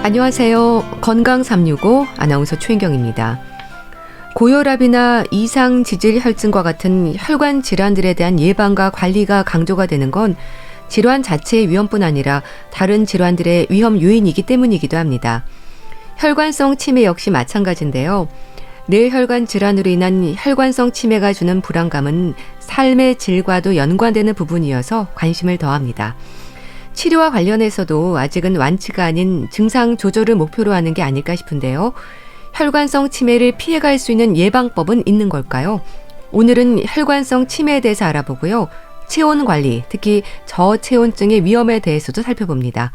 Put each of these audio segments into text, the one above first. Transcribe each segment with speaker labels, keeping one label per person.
Speaker 1: 안녕하세요. 건강 365 아나운서 최인경입니다. 고혈압이나 이상지질혈증과 같은 혈관 질환들에 대한 예방과 관리가 강조가 되는 건 질환 자체의 위험뿐 아니라 다른 질환들의 위험 요인이기 때문이기도 합니다. 혈관성 치매 역시 마찬가지인데요. 뇌혈관 질환으로 인한 혈관성 치매가 주는 불안감은 삶의 질과도 연관되는 부분이어서 관심을 더합니다. 치료와 관련해서도 아직은 완치가 아닌 증상 조절을 목표로 하는 게 아닐까 싶은데요. 혈관성 치매를 피해갈 수 있는 예방법은 있는 걸까요? 오늘은 혈관성 치매에 대해서 알아보고요. 체온 관리, 특히 저체온증의 위험에 대해서도 살펴봅니다.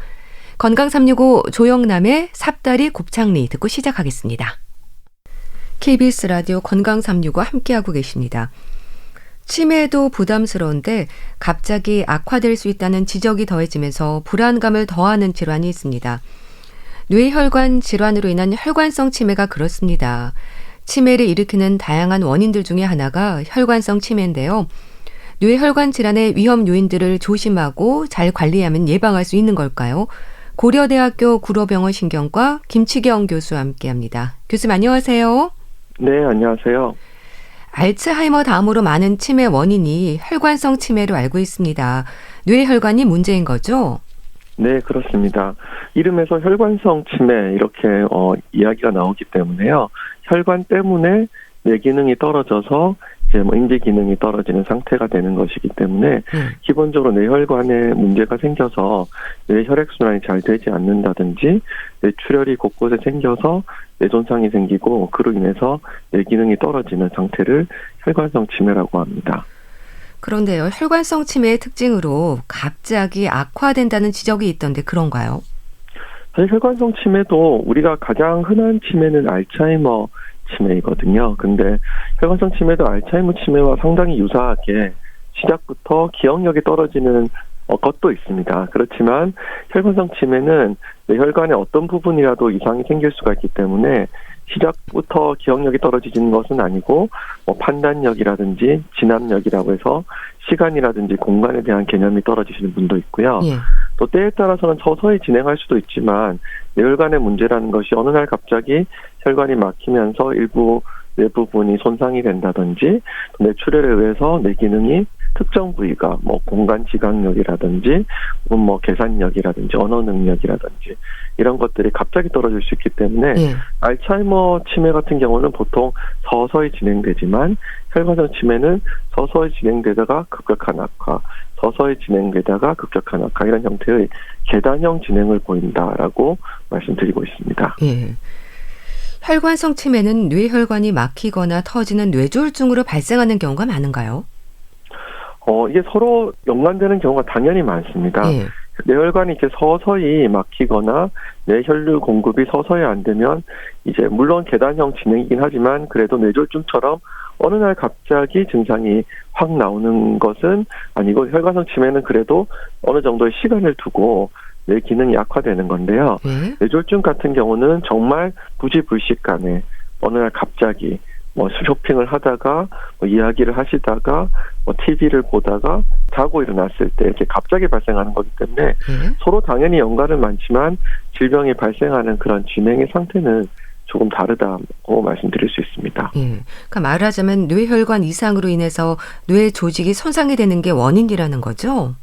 Speaker 1: 건강 365 조영남의 삽다리 곱창리 듣고 시작하겠습니다. KBS 라디오 건강 365 함께하고 계십니다. 치매도 부담스러운데 갑자기 악화될 수 있다는 지적이 더해지면서 불안감을 더하는 질환이 있습니다. 뇌혈관 질환으로 인한 혈관성 치매가 그렇습니다. 치매를 일으키는 다양한 원인들 중에 하나가 혈관성 치매인데요. 뇌혈관 질환의 위험 요인들을 조심하고 잘 관리하면 예방할 수 있는 걸까요? 고려대학교 구로병원 신경과 김치경 교수와 함께합니다. 교수님 안녕하세요.
Speaker 2: 네, 안녕하세요.
Speaker 1: 알츠하이머 다음으로 많은 치매 원인이 혈관성 치매로 알고 있습니다. 뇌혈관이 문제인 거죠?
Speaker 2: 네, 그렇습니다. 이름에서 혈관성 치매 이렇게 이야기가 나오기 때문에요. 혈관 때문에 뇌 기능이 떨어져서 이제 인지 기능이 떨어지는 상태가 되는 것이기 때문에 기본적으로 뇌혈관에 문제가 생겨서 뇌 혈액순환이 잘 되지 않는다든지 뇌출혈이 곳곳에 생겨서 뇌손상이 생기고 그로 인해서 뇌 기능이 떨어지는 상태를 혈관성 치매라고 합니다.
Speaker 1: 그런데요, 혈관성 치매의 특징으로 갑자기 악화된다는 지적이 있던데 그런가요?
Speaker 2: 사실 혈관성 치매도 우리가 가장 흔한 치매는 알츠하이머 치매이거든요. 근데 혈관성 치매도 알츠하이머 치매와 상당히 유사하게 시작부터 기억력이 떨어지는 것도 있습니다. 그렇지만 혈관성 치매는 뇌혈관의 어떤 부분이라도 이상이 생길 수가 있기 때문에 시작부터 기억력이 떨어지는 것은 아니고 판단력이라든지 진압력이라고 해서 시간이라든지 공간에 대한 개념이 떨어지시는 분도 있고요.
Speaker 1: 예.
Speaker 2: 또 때에 따라서는 서서히 진행할 수도 있지만 뇌혈관의 문제라는 것이 어느 날 갑자기 혈관이 막히면서 일부 뇌 부분이 손상이 된다든지 뇌출혈에 의해서 뇌 기능이 특정 부위가 공간 지각력이라든지 계산력이라든지 언어 능력이라든지 이런 것들이 갑자기 떨어질 수 있기 때문에 알츠하이머 치매 같은 경우는 보통 서서히 진행되지만 혈관성 치매는 서서히 진행되다가 급격한 악화, 서서히 진행되다가 급격한 악화 이런 형태의 계단형 진행을 보인다라고 말씀드리고 있습니다.
Speaker 1: 예. 혈관성 치매는 뇌혈관이 막히거나 터지는 뇌졸중으로 발생하는 경우가 많은가요?
Speaker 2: 이게 서로 연관되는 경우가 당연히 많습니다.
Speaker 1: 예.
Speaker 2: 뇌혈관이 이렇게 서서히 막히거나 뇌혈류 공급이 서서히 안 되면 이제 물론 계단형 진행이긴 하지만 그래도 뇌졸중처럼 어느 날 갑자기 증상이 확 나오는 것은 아니고 혈관성 치매는 그래도 어느 정도의 시간을 두고 뇌 기능이 악화되는 건데요. 뇌졸중 같은 경우는 정말 부지불식간에 어느 날 갑자기 쇼핑을 하다가 이야기를 하시다가 TV를 보다가 자고 일어났을 때 이렇게 갑자기 발생하는 거기 때문에 서로 당연히 연관은 많지만 질병이 발생하는 그런 진행의 상태는 조금 다르다고 말씀드릴 수 있습니다.
Speaker 1: 그러니까 말하자면 뇌혈관 이상으로 인해서 뇌 조직이 손상이 되는 게 원인이라는 거죠?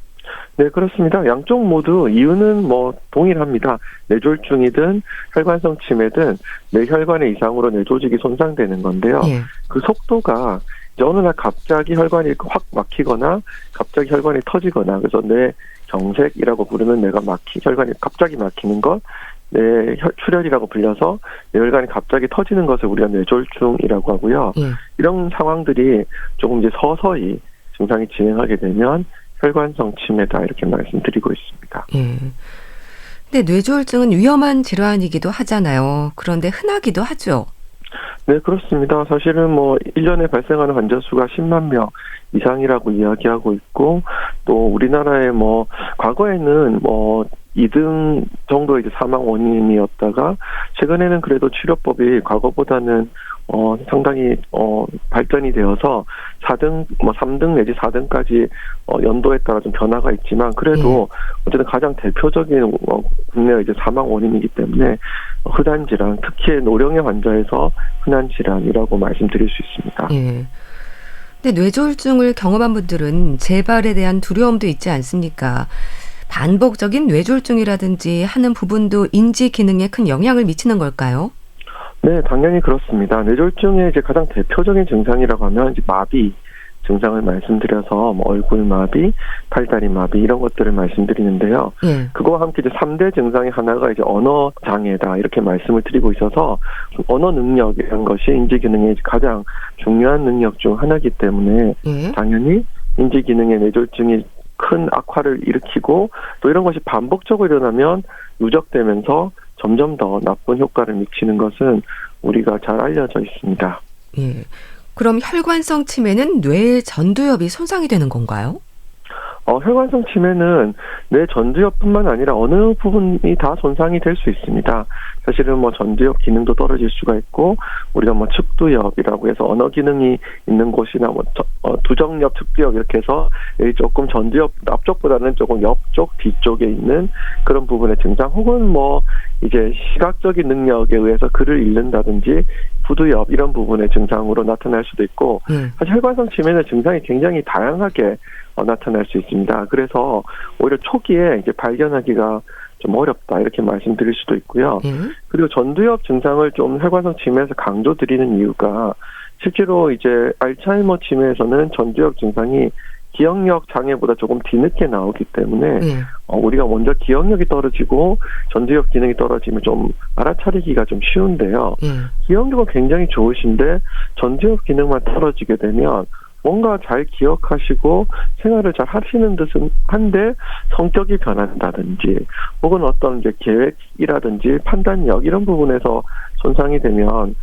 Speaker 2: 네, 그렇습니다. 양쪽 모두 이유는 동일합니다. 뇌졸중이든 혈관성 치매든 뇌혈관의 이상으로 뇌조직이 손상되는 건데요. 그 속도가 이제 어느 날 갑자기 혈관이 확 막히거나 갑자기 혈관이 터지거나 그래서 뇌경색이라고 부르는 혈관이 갑자기 막히는 것, 뇌출혈이라고 불려서 뇌혈관이 갑자기 터지는 것을 우리가 뇌졸중이라고 하고요. 이런 상황들이 조금 이제 서서히 증상이 진행하게 되면 혈관성 치매다 이렇게 말씀드리고 있습니다.
Speaker 1: 근데 뇌졸중은 위험한 질환이기도 하잖아요. 그런데 흔하기도 하죠.
Speaker 2: 네, 그렇습니다. 사실은 1년에 발생하는 환자 수가 10만 명 이상이라고 이야기하고 있고 또 우리나라에 과거에는 2등 정도의 이제 사망 원인이었다가 최근에는 그래도 치료법이 과거보다는 상당히 발전이 되어서 4등, 3등 내지 4등까지 연도에 따라 좀 변화가 있지만 그래도 어쨌든 가장 대표적인 국내 이제 사망 원인이기 때문에 흔한 질환, 특히 노령의 환자에서 흔한 질환이라고 말씀드릴 수 있습니다.
Speaker 1: 예. 근데 뇌졸중을 경험한 분들은 재발에 대한 두려움도 있지 않습니까? 반복적인 뇌졸중이라든지 하는 부분도 인지 기능에 큰 영향을 미치는 걸까요?
Speaker 2: 네, 당연히 그렇습니다. 뇌졸중의 이제 가장 대표적인 증상이라고 하면 이제 마비 증상을 말씀드려서 얼굴 마비, 팔다리 마비 이런 것들을 말씀드리는데요. 그거와 함께 이제 3대 증상의 하나가 이제 언어 장애다 이렇게 말씀을 드리고 있어서 언어 능력이라는 것이 인지 기능의 가장 중요한 능력 중 하나이기 때문에 당연히 인지 기능의 뇌졸중이 큰 악화를 일으키고 또 이런 것이 반복적으로 일어나면 누적되면서 점점 더 나쁜 효과를 미치는 것은 우리가 잘 알려져 있습니다.
Speaker 1: 예. 그럼 혈관성 치매는 뇌 전두엽이 손상이 되는 건가요?
Speaker 2: 혈관성 치매는 뇌 전두엽뿐만 아니라 어느 부분이 다 손상이 될 수 있습니다. 사실은 전두엽 기능도 떨어질 수가 있고 우리가 측두엽이라고 해서 언어 기능이 있는 곳이나 두정엽, 측두엽 이렇게 해서 조금 전두엽 앞쪽보다는 조금 옆쪽, 뒤쪽에 있는 그런 부분의 증상 혹은 이제 시각적인 능력에 의해서 글을 읽는다든지 부두엽 이런 부분의 증상으로 나타날 수도 있고 사실 혈관성 치매는 증상이 굉장히 다양하게 나타날 수 있습니다. 그래서 오히려 초기에 이제 발견하기가 좀 어렵다 이렇게 말씀드릴 수도 있고요. 그리고 전두엽 증상을 좀 혈관성 치매에서 강조드리는 이유가 실제로 이제 알츠하이머 치매에서는 전두엽 증상이 기억력 장애보다 조금 뒤늦게 나오기 때문에 우리가 먼저 기억력이 떨어지고 전두엽 기능이 떨어지면 좀 알아차리기가 좀 쉬운데요. 기억력은 굉장히 좋으신데 전두엽 기능만 떨어지게 되면 뭔가 잘 기억하시고 생활을 잘 하시는 듯은 한데 성격이 변한다든지 혹은 어떤 이제 계획이라든지 판단력 이런 부분에서 손상이 되면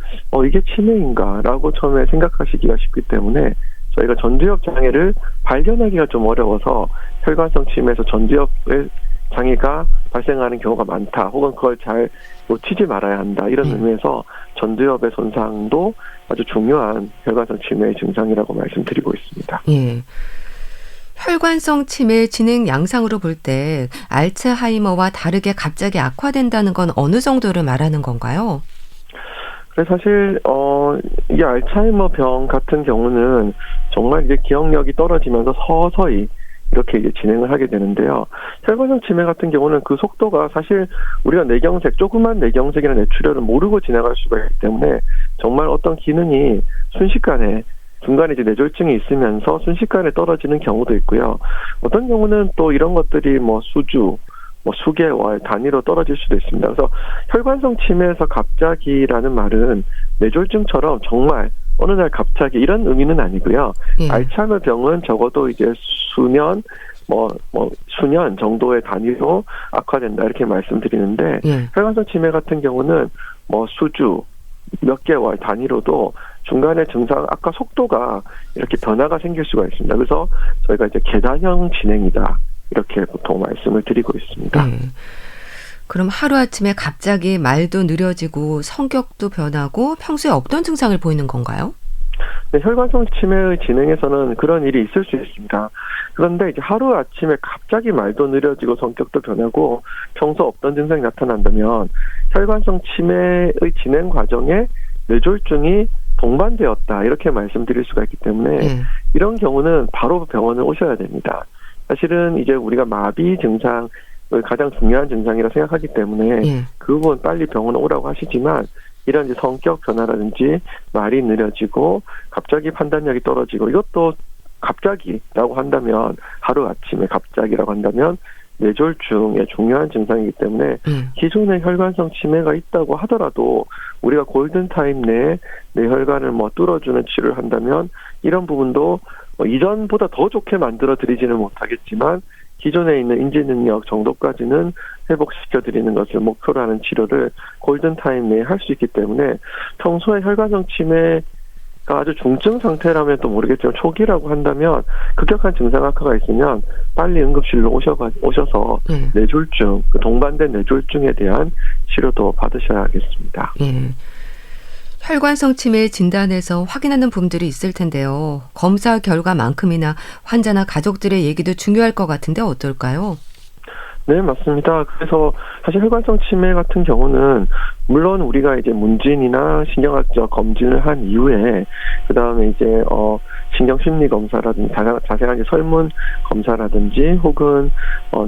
Speaker 2: 이게 치매인가라고 처음에 생각하시기가 쉽기 때문에 저희가 전두엽 장애를 발견하기가 좀 어려워서 혈관성 치매에서 전두엽의 장애가 발생하는 경우가 많다. 혹은 그걸 잘 놓치지 말아야 한다. 이런 의미에서 전두엽의 손상도 아주 중요한 혈관성 치매의 증상이라고 말씀드리고 있습니다.
Speaker 1: 예. 혈관성 치매 진행 양상으로 볼 때 알츠하이머와 다르게 갑자기 악화된다는 건 어느 정도를 말하는 건가요?
Speaker 2: 그래서 사실 이 알츠하이머 병 같은 경우는 정말 이제 기억력이 떨어지면서 서서히 이렇게 이제 진행을 하게 되는데요. 혈관성 치매 같은 경우는 그 속도가 사실 우리가 뇌경색, 조그만 뇌경색이나 뇌출혈을 모르고 지나갈 수가 있기 때문에 정말 어떤 기능이 순식간에 중간에 이제 뇌졸중이 있으면서 순식간에 떨어지는 경우도 있고요. 어떤 경우는 또 이런 것들이 수주, 수개월 단위로 떨어질 수도 있습니다. 그래서 혈관성 치매에서 갑자기라는 말은 뇌졸중처럼 정말 어느 날 갑자기 이런 의미는 아니고요. 알츠하이머 병은 적어도 이제 수년, 수년 정도의 단위로 악화된다 이렇게 말씀드리는데 혈관성 치매 같은 경우는 수주, 몇 개월 단위로도 중간에 증상 악화 속도가 이렇게 변화가 생길 수가 있습니다. 그래서 저희가 이제 계단형 진행이다 이렇게 보통 말씀을 드리고 있습니다.
Speaker 1: 그럼 하루아침에 갑자기 말도 느려지고 성격도 변하고 평소에 없던 증상을 보이는 건가요?
Speaker 2: 네, 혈관성 치매의 진행에서는 그런 일이 있을 수 있습니다. 그런데 이제 하루아침에 갑자기 말도 느려지고 성격도 변하고 평소 없던 증상이 나타난다면 혈관성 치매의 진행 과정에 뇌졸중이 동반되었다 이렇게 말씀드릴 수가 있기 때문에 이런 경우는 바로 병원을 오셔야 됩니다. 사실은 이제 우리가 마비 증상 가장 중요한 증상이라 생각하기 때문에 그 부분 빨리 병원에 오라고 하시지만 이런 이제 성격 변화라든지 말이 느려지고 갑자기 판단력이 떨어지고 이것도 갑자기라고 한다면 하루아침에 갑자기라고 한다면 뇌졸중의 중요한 증상이기 때문에 기존의 혈관성 치매가 있다고 하더라도 우리가 골든타임 내에 뇌혈관을 뚫어주는 치료를 한다면 이런 부분도 이전보다 더 좋게 만들어 드리지는 못하겠지만 기존에 있는 인지 능력 정도까지는 회복시켜드리는 것을 목표로 하는 치료를 골든타임 내에 할 수 있기 때문에 평소에 혈관성 치매 그러니까 아주 중증 상태라면 또 모르겠지만 초기라고 한다면 급격한 증상 악화가 있으면 빨리 응급실로 오셔서
Speaker 1: 예.
Speaker 2: 뇌졸중, 그 동반된 뇌졸중에 대한 치료도 받으셔야겠습니다.
Speaker 1: 예. 혈관성 치매 진단에서 확인하는 부분들이 있을 텐데요. 검사 결과만큼이나 환자나 가족들의 얘기도 중요할 것 같은데 어떨까요?
Speaker 2: 네, 맞습니다. 그래서 사실 혈관성 치매 같은 경우는 물론 우리가 이제 문진이나 신경학적 검진을 한 이후에 그 다음에 이제 신경심리 검사라든지 자세한 이제 설문 검사라든지 혹은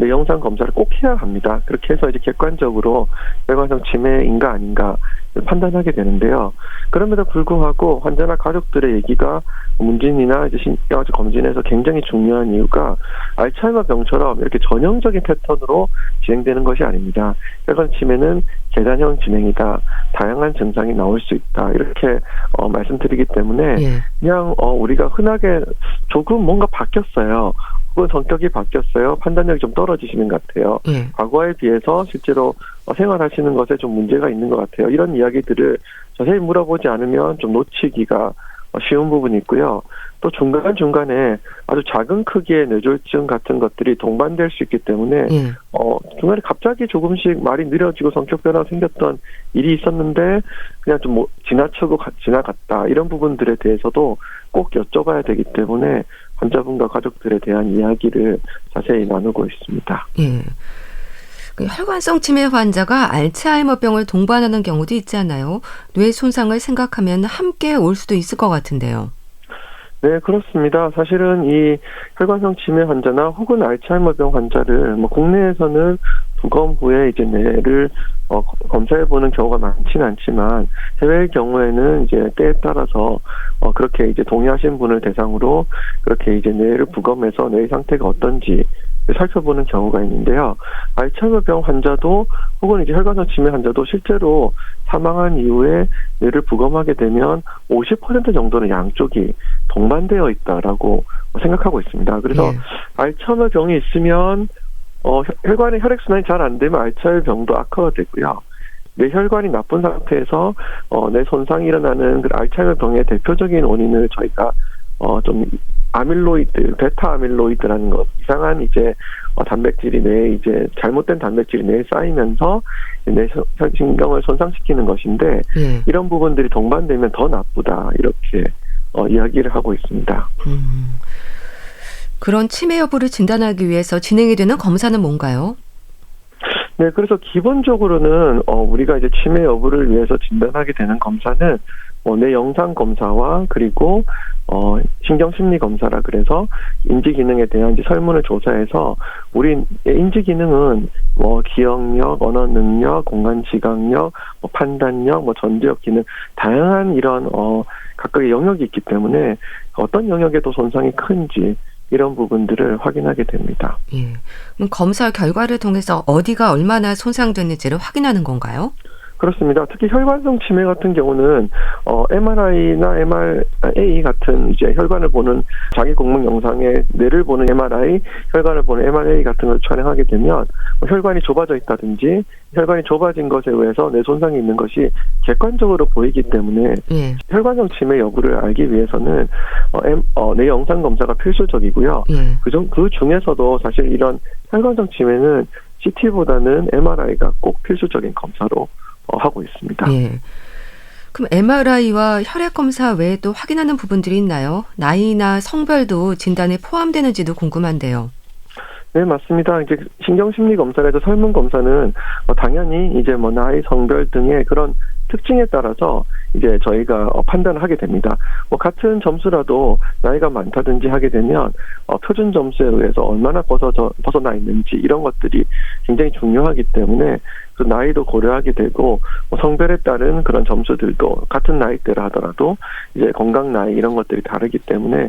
Speaker 2: 뇌영상 검사를 꼭 해야 합니다. 그렇게 해서 이제 객관적으로 혈관성 치매인가 아닌가 판단하게 되는데요. 그럼에도 불구하고 환자나 가족들의 얘기가 문진이나 이제 신경학적 검진에서 굉장히 중요한 이유가 알츠하이머 병처럼 이렇게 전형적인 패턴으로 진행되는 것이 아닙니다. 혈관 치매는 계단형 진행이다. 다양한 증상이 나올 수 있다. 이렇게 말씀드리기 때문에
Speaker 1: 예.
Speaker 2: 그냥 우리가 흔하게 조금 뭔가 바뀌었어요. 혹은 성격이 바뀌었어요. 판단력이 좀 떨어지시는 것 같아요.
Speaker 1: 예.
Speaker 2: 과거에 비해서 실제로 생활하시는 것에 좀 문제가 있는 것 같아요. 이런 이야기들을 자세히 물어보지 않으면 좀 놓치기가 쉬운 부분이 있고요. 또 중간중간에 아주 작은 크기의 뇌졸중 같은 것들이 동반될 수 있기 때문에
Speaker 1: 예.
Speaker 2: 중간에 갑자기 조금씩 말이 느려지고 성격 변화가 생겼던 일이 있었는데 그냥 좀 지나치고 지나갔다. 이런 부분들에 대해서도 꼭 여쭤봐야 되기 때문에 환자분과 가족들에 대한 이야기를 자세히 나누고 있습니다.
Speaker 1: 예. 그 혈관성 치매 환자가 알츠하이머병을 동반하는 경우도 있잖아요. 뇌 손상을 생각하면 함께 올 수도 있을 것 같은데요.
Speaker 2: 네, 그렇습니다. 사실은 이 혈관성 치매 환자나 혹은 알츠하이머병 환자를 국내에서는 부검 후에 이제 뇌를 검사해 보는 경우가 많지는 않지만 해외의 경우에는 이제 때에 따라서 그렇게 이제 동의하신 분을 대상으로 그렇게 이제 뇌를 부검해서 뇌 상태가 어떤지 살펴보는 경우가 있는데요. 알츠하이머병 환자도 혹은 이제 혈관성 치매 환자도 실제로 사망한 이후에 뇌를 부검하게 되면 50% 정도는 양쪽이 동반되어 있다라고 생각하고 있습니다. 그래서
Speaker 1: 예.
Speaker 2: 알츠하이머병이 있으면 혈관의 혈액순환이 잘 안 되면 알츠하이머병도 악화가 되고요. 뇌혈관이 나쁜 상태에서 뇌 손상이 일어나는 그 알츠하이머병의 대표적인 원인을 저희가 좀 아밀로이드, 베타 아밀로이드라는 것, 이상한 이제 단백질이 뇌에 이제 잘못된 단백질이 뇌에 쌓이면서 뇌 신경을 손상시키는 것인데
Speaker 1: 예.
Speaker 2: 이런 부분들이 동반되면 더 나쁘다 이렇게 이야기를 하고 있습니다.
Speaker 1: 그런 치매 여부를 진단하기 위해서 진행이 되는 검사는 뭔가요?
Speaker 2: 네, 그래서 기본적으로는 우리가 이제 치매 여부를 위해서 진단하게 되는 검사는 뇌 영상 검사와 그리고 신경 심리 검사라 그래서 인지 기능에 대한 이제 설문을 조사해서 우리 인지 기능은 기억력, 언어 능력, 공간 지각력, 판단력, 전두엽 기능 다양한 이런 각각의 영역이 있기 때문에 어떤 영역에도 손상이 큰지 이런 부분들을 확인하게 됩니다.
Speaker 1: 예. 그럼 검사 결과를 통해서 어디가 얼마나 손상됐는지를 확인하는 건가요?
Speaker 2: 그렇습니다. 특히 혈관성 치매 같은 경우는 MRI나 MRA 같은 이제 혈관을 보는 자기 공문 영상에 뇌를 보는 MRI, 혈관을 보는 MRA 같은 걸 촬영하게 되면 혈관이 좁아져 있다든지 혈관이 좁아진 것에 의해서 뇌 손상이 있는 것이 객관적으로 보이기 때문에
Speaker 1: 예.
Speaker 2: 혈관성 치매 여부를 알기 위해서는 뇌 영상 검사가 필수적이고요.
Speaker 1: 예.
Speaker 2: 그 중에서도 사실 이런 혈관성 치매는 CT보다는 MRI가 꼭 필수적인 검사로 하고 있습니다.
Speaker 1: 예. 그럼 MRI와 혈액 검사 외에 또 확인하는 부분들이 있나요? 나이나 성별도 진단에 포함되는지도 궁금한데요.
Speaker 2: 네, 맞습니다. 이제 신경심리 검사에서 설문 검사는 당연히 이제 나이, 성별 등의 그런 특징에 따라서 이제 저희가 판단을 하게 됩니다. 같은 점수라도 나이가 많다든지 하게 되면 표준 점수에 의해서 얼마나 벗어나 있는지 이런 것들이 굉장히 중요하기 때문에 그 나이도 고려하게 되고 성별에 따른 그런 점수들도 같은 나이대라 하더라도 이제 건강 나이 이런 것들이 다르기 때문에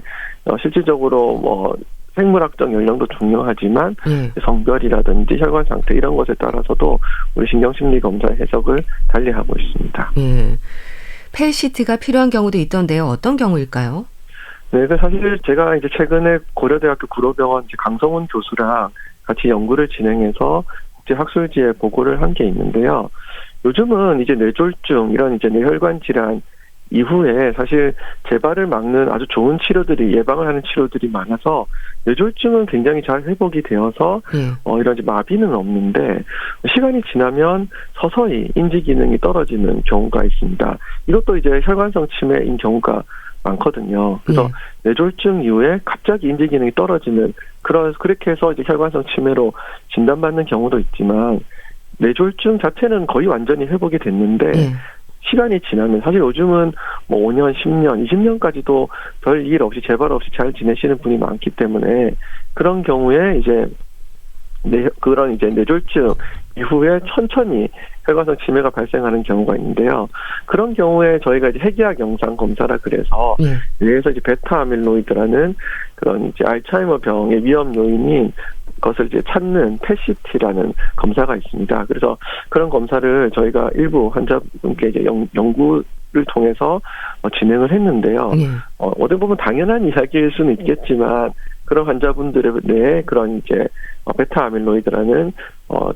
Speaker 2: 실질적으로 생물학적 연령도 중요하지만 성별이라든지 혈관 상태 이런 것에 따라서도 우리 신경심리 검사 해석을 달리하고 있습니다.
Speaker 1: 예. 펫시트가 필요한 경우도 있던데요. 어떤 경우일까요?
Speaker 2: 네, 사실 제가 이제 최근에 고려대학교 구로병원 강성훈 교수랑 같이 연구를 진행해서 국제학술지에 보고를 한 게 있는데요. 요즘은 이제 뇌졸중 이런 이제 뇌혈관 질환 이후에 사실 재발을 막는 아주 좋은 치료들이 예방을 하는 치료들이 많아서 뇌졸중은 굉장히 잘 회복이 되어서 이런 이제 마비는 없는데 시간이 지나면 서서히 인지 기능이 떨어지는 경우가 있습니다. 이것도 이제 혈관성 치매인 경우가 많거든요. 그래서 뇌졸중 이후에 갑자기 인지 기능이 떨어지는 그렇게 해서 이제 혈관성 치매로 진단받는 경우도 있지만 뇌졸중 자체는 거의 완전히 회복이 됐는데 시간이 지나면 사실 요즘은 뭐 5년, 10년, 20년까지도 별 일 없이 재발 없이 잘 지내시는 분이 많기 때문에 그런 경우에 이제 그런 이제 뇌졸중 이후에 천천히 혈관성 치매가 발생하는 경우가 있는데요. 그런 경우에 저희가 이제 핵의학 영상 검사라 그래서 뇌에서 이제 베타 아밀로이드라는 그런 이제 알츠하이머 병의 위험 요인인 것을 이제 찾는 PET-CT라는 검사가 있습니다. 그래서 그런 검사를 저희가 일부 환자분께 이제 연구를 통해서 진행을 했는데요. 어떻게 보면 당연한 이야기일 수는 있겠지만 그런 환자분들의 뇌에 그런 이제 베타 아밀로이드라는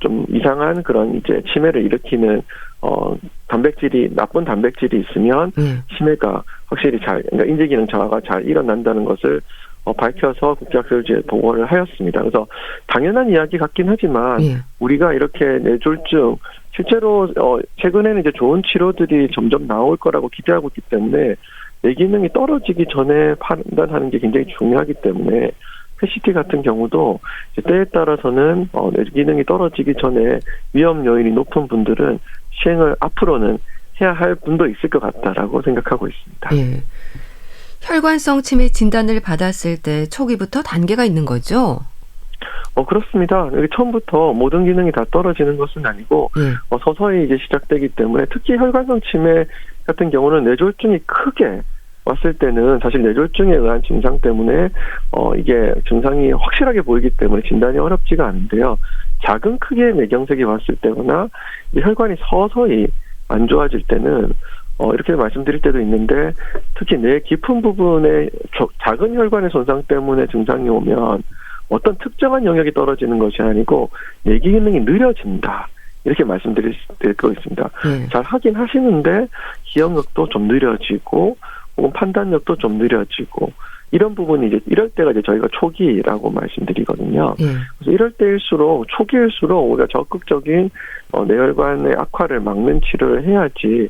Speaker 2: 좀 이상한 그런 이제 치매를 일으키는 나쁜 단백질이 있으면 치매가 확실히 그러니까 인지 기능 저하가 잘 일어난다는 것을 밝혀서 국제학술지에 보고를 하였습니다. 그래서 당연한 이야기 같긴 하지만 우리가 이렇게 뇌졸중 실제로 최근에는 이제 좋은 치료들이 점점 나올 거라고 기대하고 있기 때문에 뇌 기능이 떨어지기 전에 판단하는 게 굉장히 중요하기 때문에 PET 같은 경우도 때에 따라서는 뇌 기능이 떨어지기 전에 위험 요인이 높은 분들은 시행을 앞으로는 해야 할 분도 있을 것 같다라고 생각하고 있습니다.
Speaker 1: 혈관성 치매 진단을 받았을 때 초기부터 단계가 있는 거죠?
Speaker 2: 그렇습니다. 여기 처음부터 모든 기능이 다 떨어지는 것은 아니고 서서히 이제 시작되기 때문에 특히 혈관성 치매 같은 경우는 뇌졸중이 크게 왔을 때는 사실 뇌졸중에 의한 증상 때문에 이게 증상이 확실하게 보이기 때문에 진단이 어렵지가 않은데요. 작은 크기의 뇌경색이 왔을 때거나 혈관이 서서히 안 좋아질 때는 이렇게 말씀드릴 때도 있는데 특히 뇌 깊은 부분에 작은 혈관의 손상 때문에 증상이 오면 어떤 특정한 영역이 떨어지는 것이 아니고 뇌 기능이 느려진다. 이렇게 말씀드릴 거 있습니다. 잘 하긴 하시는데 기억력도 좀 느려지고 혹은 판단력도 좀 느려지고 이런 부분이 이제 이럴 때가 이제 저희가 초기라고 말씀드리거든요. 그래서 이럴 때일수록 초기일수록 우리가 적극적인 뇌혈관의 악화를 막는 치료를 해야지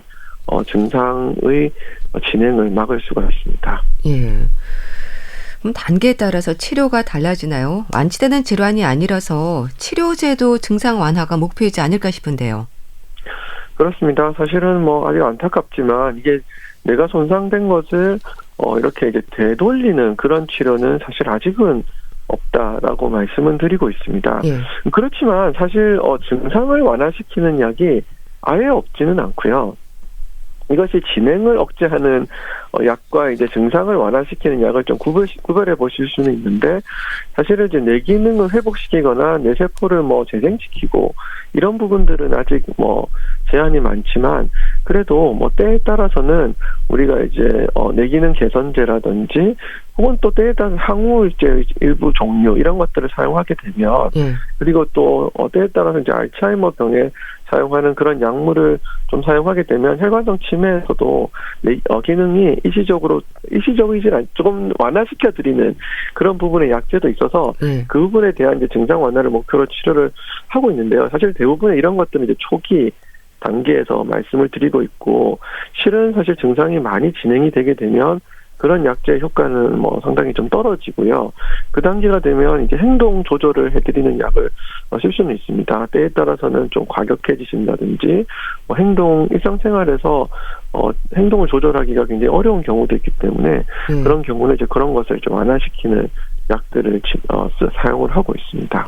Speaker 2: 증상의 진행을 막을 수가 있습니다.
Speaker 1: 그럼 단계에 따라서 치료가 달라지나요? 완치되는 질환이 아니라서 치료제도 증상 완화가 목표이지 않을까 싶은데요.
Speaker 2: 그렇습니다. 사실은 아직 안타깝지만 이게 뇌가 손상된 것을 이렇게 이제 되돌리는 그런 치료는 사실 아직은 없다라고 말씀은 드리고 있습니다. 그렇지만 사실 증상을 완화시키는 약이 아예 없지는 않고요. 이것이 진행을 억제하는 약과 이제 증상을 완화시키는 약을 좀 구별해 보실 수는 있는데 사실은 이제 뇌 기능을 회복시키거나 뇌 세포를 재생시키고 이런 부분들은 아직 제한이 많지만 그래도 때에 따라서는 우리가 이제 뇌 기능 개선제라든지 혹은 또 때에 따라서 항우울제 일부 종류 이런 것들을 사용하게 되면 그리고 또 때에 따라서 이제 알츠하이머 병에 사용하는 그런 약물을 좀 사용하게 되면 혈관성 치매에서도 기능이 일시적이지는 조금 완화시켜 드리는 그런 부분의 약제도 있어서 그 부분에 대한 이제 증상 완화를 목표로 치료를 하고 있는데요. 사실 대부분의 이런 것들은 이제 초기 단계에서 말씀을 드리고 있고 실은 사실 증상이 많이 진행이 되게 되면 그런 약제의 효과는 상당히 좀 떨어지고요. 그 단계가 되면 이제 행동 조절을 해드리는 약을 쓸 수는 있습니다. 때에 따라서는 좀 과격해지신다든지 일상생활에서 행동을 조절하기가 굉장히 어려운 경우도 있기 때문에 그런 경우는 이제 그런 것을 좀 완화시키는 약들을 사용을 하고 있습니다.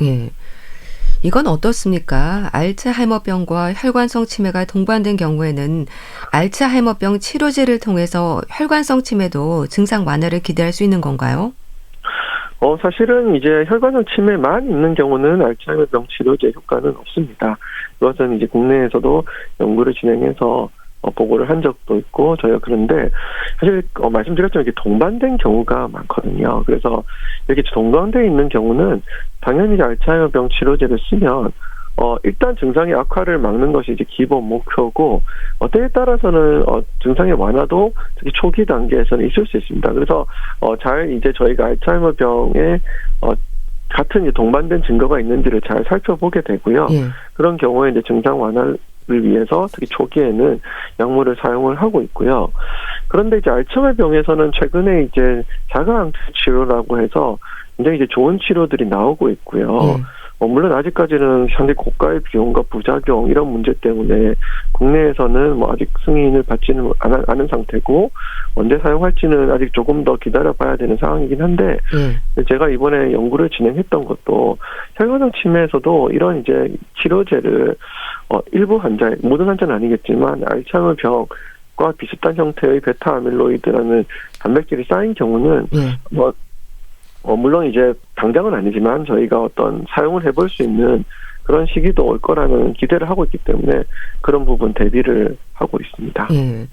Speaker 1: 이건 어떻습니까? 알츠하이머병과 혈관성 치매가 동반된 경우에는 알츠하이머병 치료제를 통해서 혈관성 치매도 증상 완화를 기대할 수 있는 건가요?
Speaker 2: 사실은 이제 혈관성 치매만 있는 경우는 알츠하이머병 치료제 효과는 없습니다. 그것은 이제 국내에서도 연구를 진행해서 보고를 한 적도 있고 저희가 그런데 사실 말씀드렸지만 이게 동반된 경우가 많거든요. 그래서 이렇게 동반되어 있는 경우는 당연히 알츠하이머병 치료제를 쓰면 일단 증상의 악화를 막는 것이 이제 기본 목표고, 때에 따라서는, 증상의 완화도 특히 초기 단계에서는 있을 수 있습니다. 그래서, 잘 이제 저희가 알츠하이머 병에, 같은 이제 동반된 증거가 있는지를 잘 살펴보게 되고요.
Speaker 1: 예.
Speaker 2: 그런 경우에 이제 증상 완화를 위해서 특히 초기에는 약물을 사용을 하고 있고요. 그런데 이제 알츠하이머 병에서는 최근에 이제 자가항체 치료라고 해서 굉장히 이제 좋은 치료들이 나오고 있고요. 물론 아직까지는 상당히 고가의 비용과 부작용 이런 문제 때문에 국내에서는 아직 승인을 받지는 않은 상태고 언제 사용할지는 아직 조금 더 기다려봐야 되는 상황이긴 한데 제가 이번에 연구를 진행했던 것도 혈관성 치매에서도 이런 이제 치료제를 일부 환자, 모든 환자는 아니겠지만 알츠하이머 병과 비슷한 형태의 베타 아밀로이드라는 단백질이 쌓인 경우는 물론 이제 당장은 아니지만 저희가 어떤 사용을 해볼 수 있는 그런 시기도 올 거라는 기대를 하고 있기 때문에 그런 부분 대비를 하고 있습니다.
Speaker 1: 예.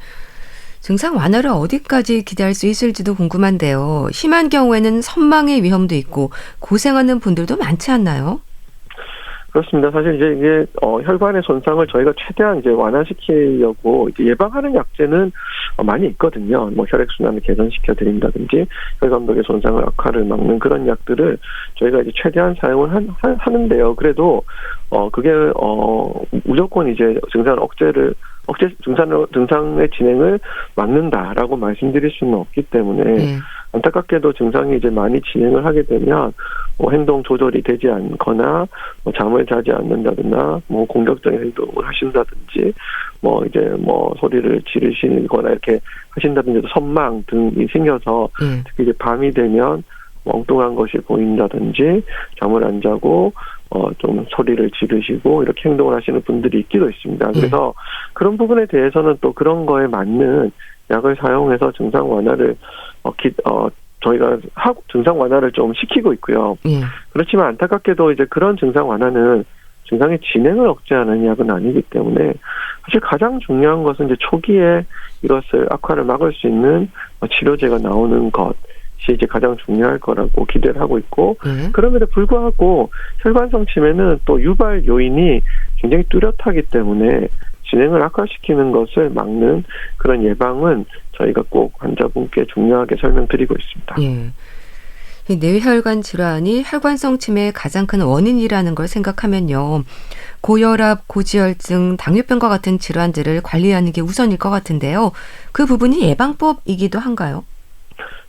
Speaker 1: 증상 완화를 어디까지 기대할 수 있을지도 궁금한데요. 심한 경우에는 선망의 위험도 있고 고생하는 분들도 많지 않나요?
Speaker 2: 그렇습니다. 사실 이제 이게 혈관의 손상을 저희가 최대한 이제 완화시키려고 이제 예방하는 약제는 많이 있거든요. 뭐 혈액순환을 개선시켜 드린다든지 혈관벽의 손상을 악화를 막는 그런 약들을 저희가 이제 최대한 사용을 하는데요. 그래도 그게 무조건 이제 증상의 진행을 막는다라고 말씀드릴 수는 없기 때문에 안타깝게도 증상이 이제 많이 진행을 하게 되면 행동 조절이 되지 않거나 잠을 자지 않는다거나 공격적인 행동을 하신다든지 이제 소리를 지르시거나 이렇게 하신다든지 선망 등이 생겨서 특히 이제 밤이 되면 엉뚱한 것이 보인다든지 잠을 안 자고 좀 소리를 지르시고 이렇게 행동을 하시는 분들이 있기도 있습니다. 그래서 그런 부분에 대해서는 또 그런 거에 맞는 약을 사용해서 증상 완화를 저희가 증상 완화를 좀 시키고 있고요. 그렇지만 안타깝게도 이제 그런 증상 완화는 증상의 진행을 억제하는 약은 아니기 때문에 사실 가장 중요한 것은 이제 초기에 이것을 악화를 막을 수 있는 치료제가 나오는 것이 이제 가장 중요할 거라고 기대를 하고 있고 그럼에도 불구하고 혈관성 치매는 또 유발 요인이 굉장히 뚜렷하기 때문에 진행을 악화시키는 것을 막는 그런 예방은 저희가 꼭 환자분께 중요하게 설명드리고 있습니다.
Speaker 1: 이 뇌혈관 질환이 혈관성 치매의 가장 큰 원인이라는 걸 생각하면요. 고혈압, 고지혈증, 당뇨병과 같은 질환들을 관리하는 게 우선일 것 같은데요. 그 부분이 예방법이기도 한가요?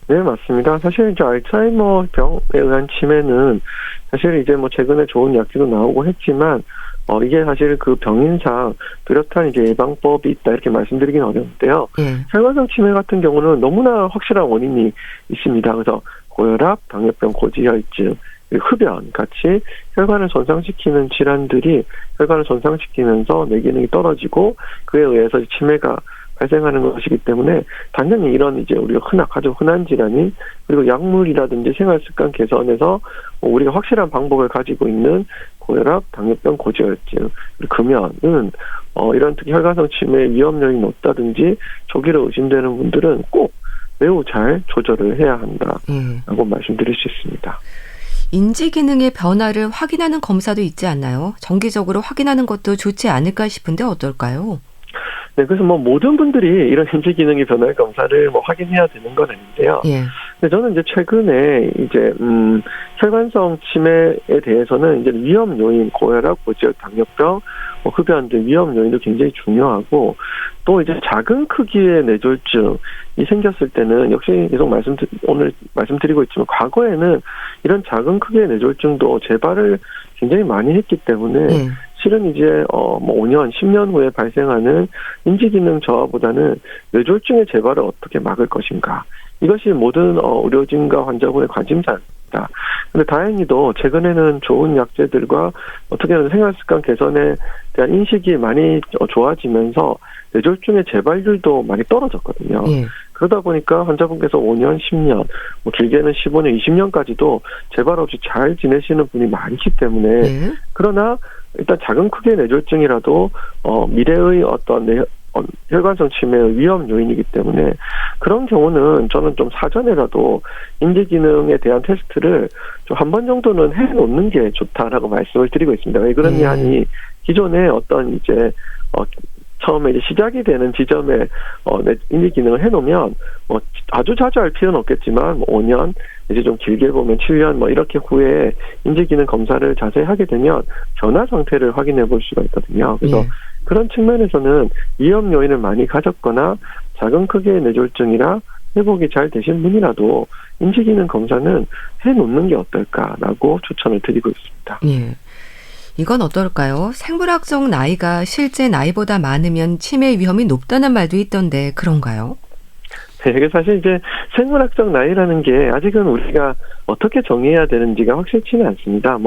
Speaker 2: 네, 맞습니다. 사실 이제 알츠하이머 병에 의한 치매는 사실 이제 최근에 좋은 약들도 나오고 했지만 이게 사실 그 병인상 뚜렷한 이제 예방법이 있다 이렇게 말씀드리기는 어려운데요. 혈관성 치매 같은 경우는 너무나 확실한 원인이 있습니다. 그래서 고혈압, 당뇨병, 고지혈증, 흡연 같이 혈관을 손상시키는 질환들이 혈관을 손상시키면서 뇌 기능이 떨어지고 그에 의해서 치매가 발생하는 것이기 때문에 당연히 이런 이제 우리가 아주 흔한 질환인 그리고 약물이라든지 생활습관 개선에서 우리가 확실한 방법을 가지고 있는 고혈압, 당뇨병, 고지혈증, 금연은 이런 특히 혈관성 치매 위험 요인이 높다든지 조기로 의심되는 분들은 꼭 매우 잘 조절을 해야 한다라고 말씀드릴 수 있습니다.
Speaker 1: 인지 기능의 변화를 확인하는 검사도 있지 않나요? 정기적으로 확인하는 것도 좋지 않을까 싶은데 어떨까요?
Speaker 2: 네, 그래서 모든 분들이 이런 인지 기능의 변화의 검사를 확인해야 되는 건 아닌데요. 근데 저는 이제 최근에 이제 혈관성 치매에 대해서는 이제 위험 요인, 고혈압, 고지혈, 당뇨병, 흡연 등 위험 요인도 굉장히 중요하고 또 이제 작은 크기의 뇌졸중이 생겼을 때는 역시 계속 오늘 말씀드리고 있지만 과거에는 이런 작은 크기의 뇌졸중도 재발을 굉장히 많이 했기 때문에 실은 이제 5년, 10년 후에 발생하는 인지기능 저하보다는 뇌졸중의 재발을 어떻게 막을 것인가. 이것이 모든 의료진과 환자분의 관심사입니다. 그런데 다행히도 최근에는 좋은 약제들과 어떻게 보면 생활습관 개선에 대한 인식이 많이 좋아지면서 뇌졸중의 재발률도 많이 떨어졌거든요. 그러다 보니까 환자분께서 5년, 10년, 길게는 15년, 20년까지도 재발 없이 잘 지내시는 분이 많기 때문에 그러나 일단 작은 크기의 뇌졸중이라도 미래의 어떤 혈관성 치매의 위험 요인이기 때문에 그런 경우는 저는 좀 사전에라도 인지 기능에 대한 테스트를 좀 한 번 정도는 해놓는 게 좋다라고 말씀을 드리고 있습니다. 왜 그러냐 하니 기존에 어떤 이제 처음에 이제 시작이 되는 지점에 인지 기능을 해놓으면 아주 자주 할 필요는 없겠지만 5년 이제 좀 길게 보면 7년 이렇게 후에 인지 기능 검사를 자세히 하게 되면 변화 상태를 확인해 볼 수가 있거든요. 그래서 그런 측면에서는 위험 요인을 많이 가졌거나 작은 크기의 뇌졸중이라 회복이 잘 되신 분이라도 인지 기능 검사는 해놓는 게 어떨까라고 추천을 드리고 있습니다.
Speaker 1: 예. 이건 어떨까요? 생물학적 나이가 실제 나이보다 많으면 치매 위험이 높다는 말도 있던데 그런가요?
Speaker 2: 네, 이게 사실 이제 생물학적 나이라는 게 아직은 우리가 어떻게 정의해야 되는지가 확실치는 않습니다.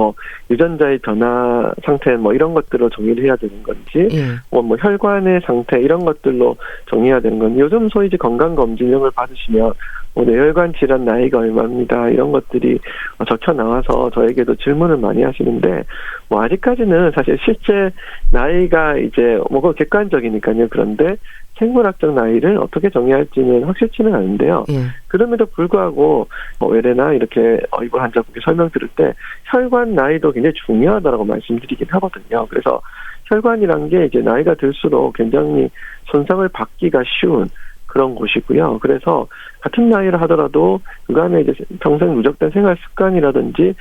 Speaker 2: 유전자의 변화 상태 이런 것들로 정의를 해야 되는 건지, 혈관의 상태 이런 것들로 정의해야 되는 건지, 요즘 소위 이제 건강검진용을 받으시면 뇌혈관 질환 나이가 얼마입니다. 이런 것들이 적혀 나와서 저에게도 질문을 많이 하시는데, 아직까지는 사실 실제 나이가 이제 그거 객관적이니까요. 그런데 생물학적 나이를 어떻게 정의할지는 확실치는 않은데요. 그럼에도 불구하고 외래나 이렇게 이번 환자분께 설명 들을 때 혈관 나이도 굉장히 중요하다라고 말씀드리긴 하거든요. 그래서 혈관이란 게 이제 나이가 들수록 굉장히 손상을 받기가 쉬운 그런 곳이고요. 그래서 같은 나이를 하더라도 그간에 이제 평생 누적된 생활 습관이라든지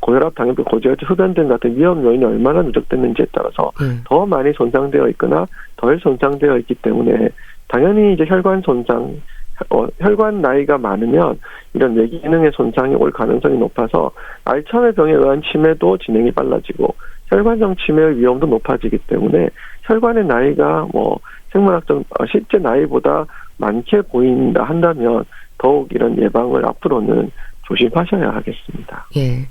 Speaker 2: 고혈압, 당뇨병, 고지혈증, 흡연등 같은 위험 요인이 얼마나 누적됐는지에 따라서 더 많이 손상되어 있거나 덜 손상되어 있기 때문에 당연히 이제 혈관 손상, 혈관 나이가 많으면 이런 뇌 기능의 손상이 올 가능성이 높아서 알츠하이머병에 의한 치매도 진행이 빨라지고 혈관성 치매의 위험도 높아지기 때문에 혈관의 나이가 생물학적 실제 나이보다 많게 보인다 한다면 더욱 이런 예방을 앞으로는 조심하셔야 하겠습니다.
Speaker 1: 예.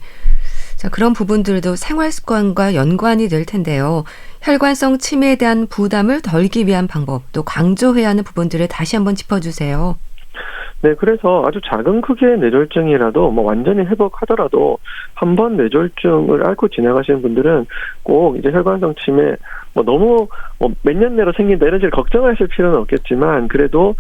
Speaker 1: 자, 그런 부분들도 생활 습관과 연관이 될 텐데요. 혈관성 치매에 대한 부담을 덜기 위한 방법, 또 강조해야 하는 부분들을 다시 한번 짚어주세요.
Speaker 2: 네, 그래서 아주 작은 크기의 뇌졸중이라도 완전히 회복하더라도 한 번 뇌졸중을 앓고 지나가시는 분들은 꼭 이제 혈관성 치매 너무 몇 년 내로 생긴다 이런 식으로 걱정하실 필요는 없겠지만 그래도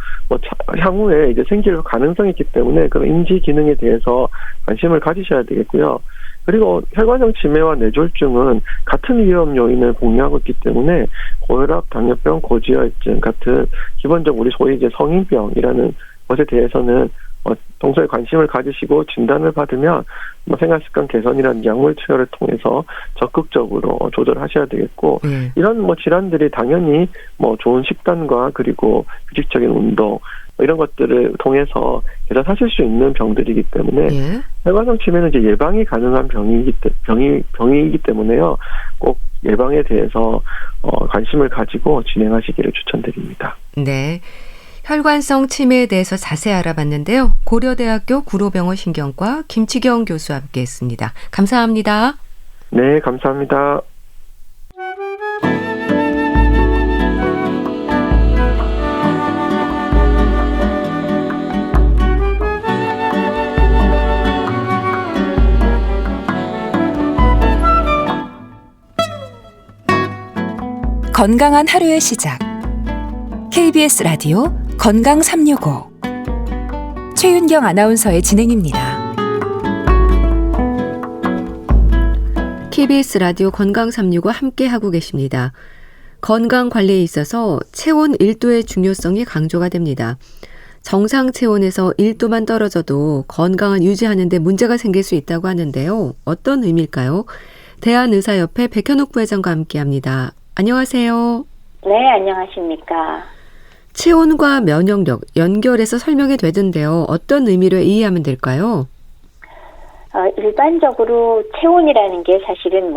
Speaker 2: 향후에 이제 생길 가능성이 있기 때문에 그런 인지 기능에 대해서 관심을 가지셔야 되겠고요. 그리고 혈관성 치매와 뇌졸중은 같은 위험 요인을 공유하고 있기 때문에 고혈압, 당뇨병, 고지혈증 같은 기본적으로 우리 소위 이제 성인병이라는 것에 대해서는 평소에 관심을 가지시고 진단을 받으면 생활습관 개선이라는 약물 투여를 통해서 적극적으로 조절하셔야 되겠고 이런 질환들이 당연히 좋은 식단과 그리고 규칙적인 운동 이런 것들을 통해서 개선하실 수 있는 병들이기 때문에 혈관성 치매는 이제 예방이 가능한 병이기 때문에요. 꼭 예방에 대해서 관심을 가지고 진행하시기를 추천드립니다.
Speaker 1: 네. 혈관성 치매에 대해서 자세히 알아봤는데요. 고려대학교 구로병원 신경과 김치경 교수와 함께했습니다. 감사합니다.
Speaker 2: 네, 감사합니다.
Speaker 3: 건강한 하루의 시작. KBS 라디오 건강 365 최윤경 아나운서의 진행입니다.
Speaker 1: KBS 라디오 건강 365 함께하고 계십니다. 건강 관리에 있어서 체온 1도의 중요성이 강조가 됩니다. 정상 체온에서 1도만 떨어져도 건강을 유지하는 데 문제가 생길 수 있다고 하는데요. 어떤 의미일까요? 대한의사협회 백현옥 부회장과 함께합니다. 안녕하세요.
Speaker 4: 네, 안녕하십니까.
Speaker 1: 체온과 면역력 연결해서 설명이 되던데요. 어떤 의미로 이해하면 될까요?
Speaker 4: 일반적으로 체온이라는 게 사실은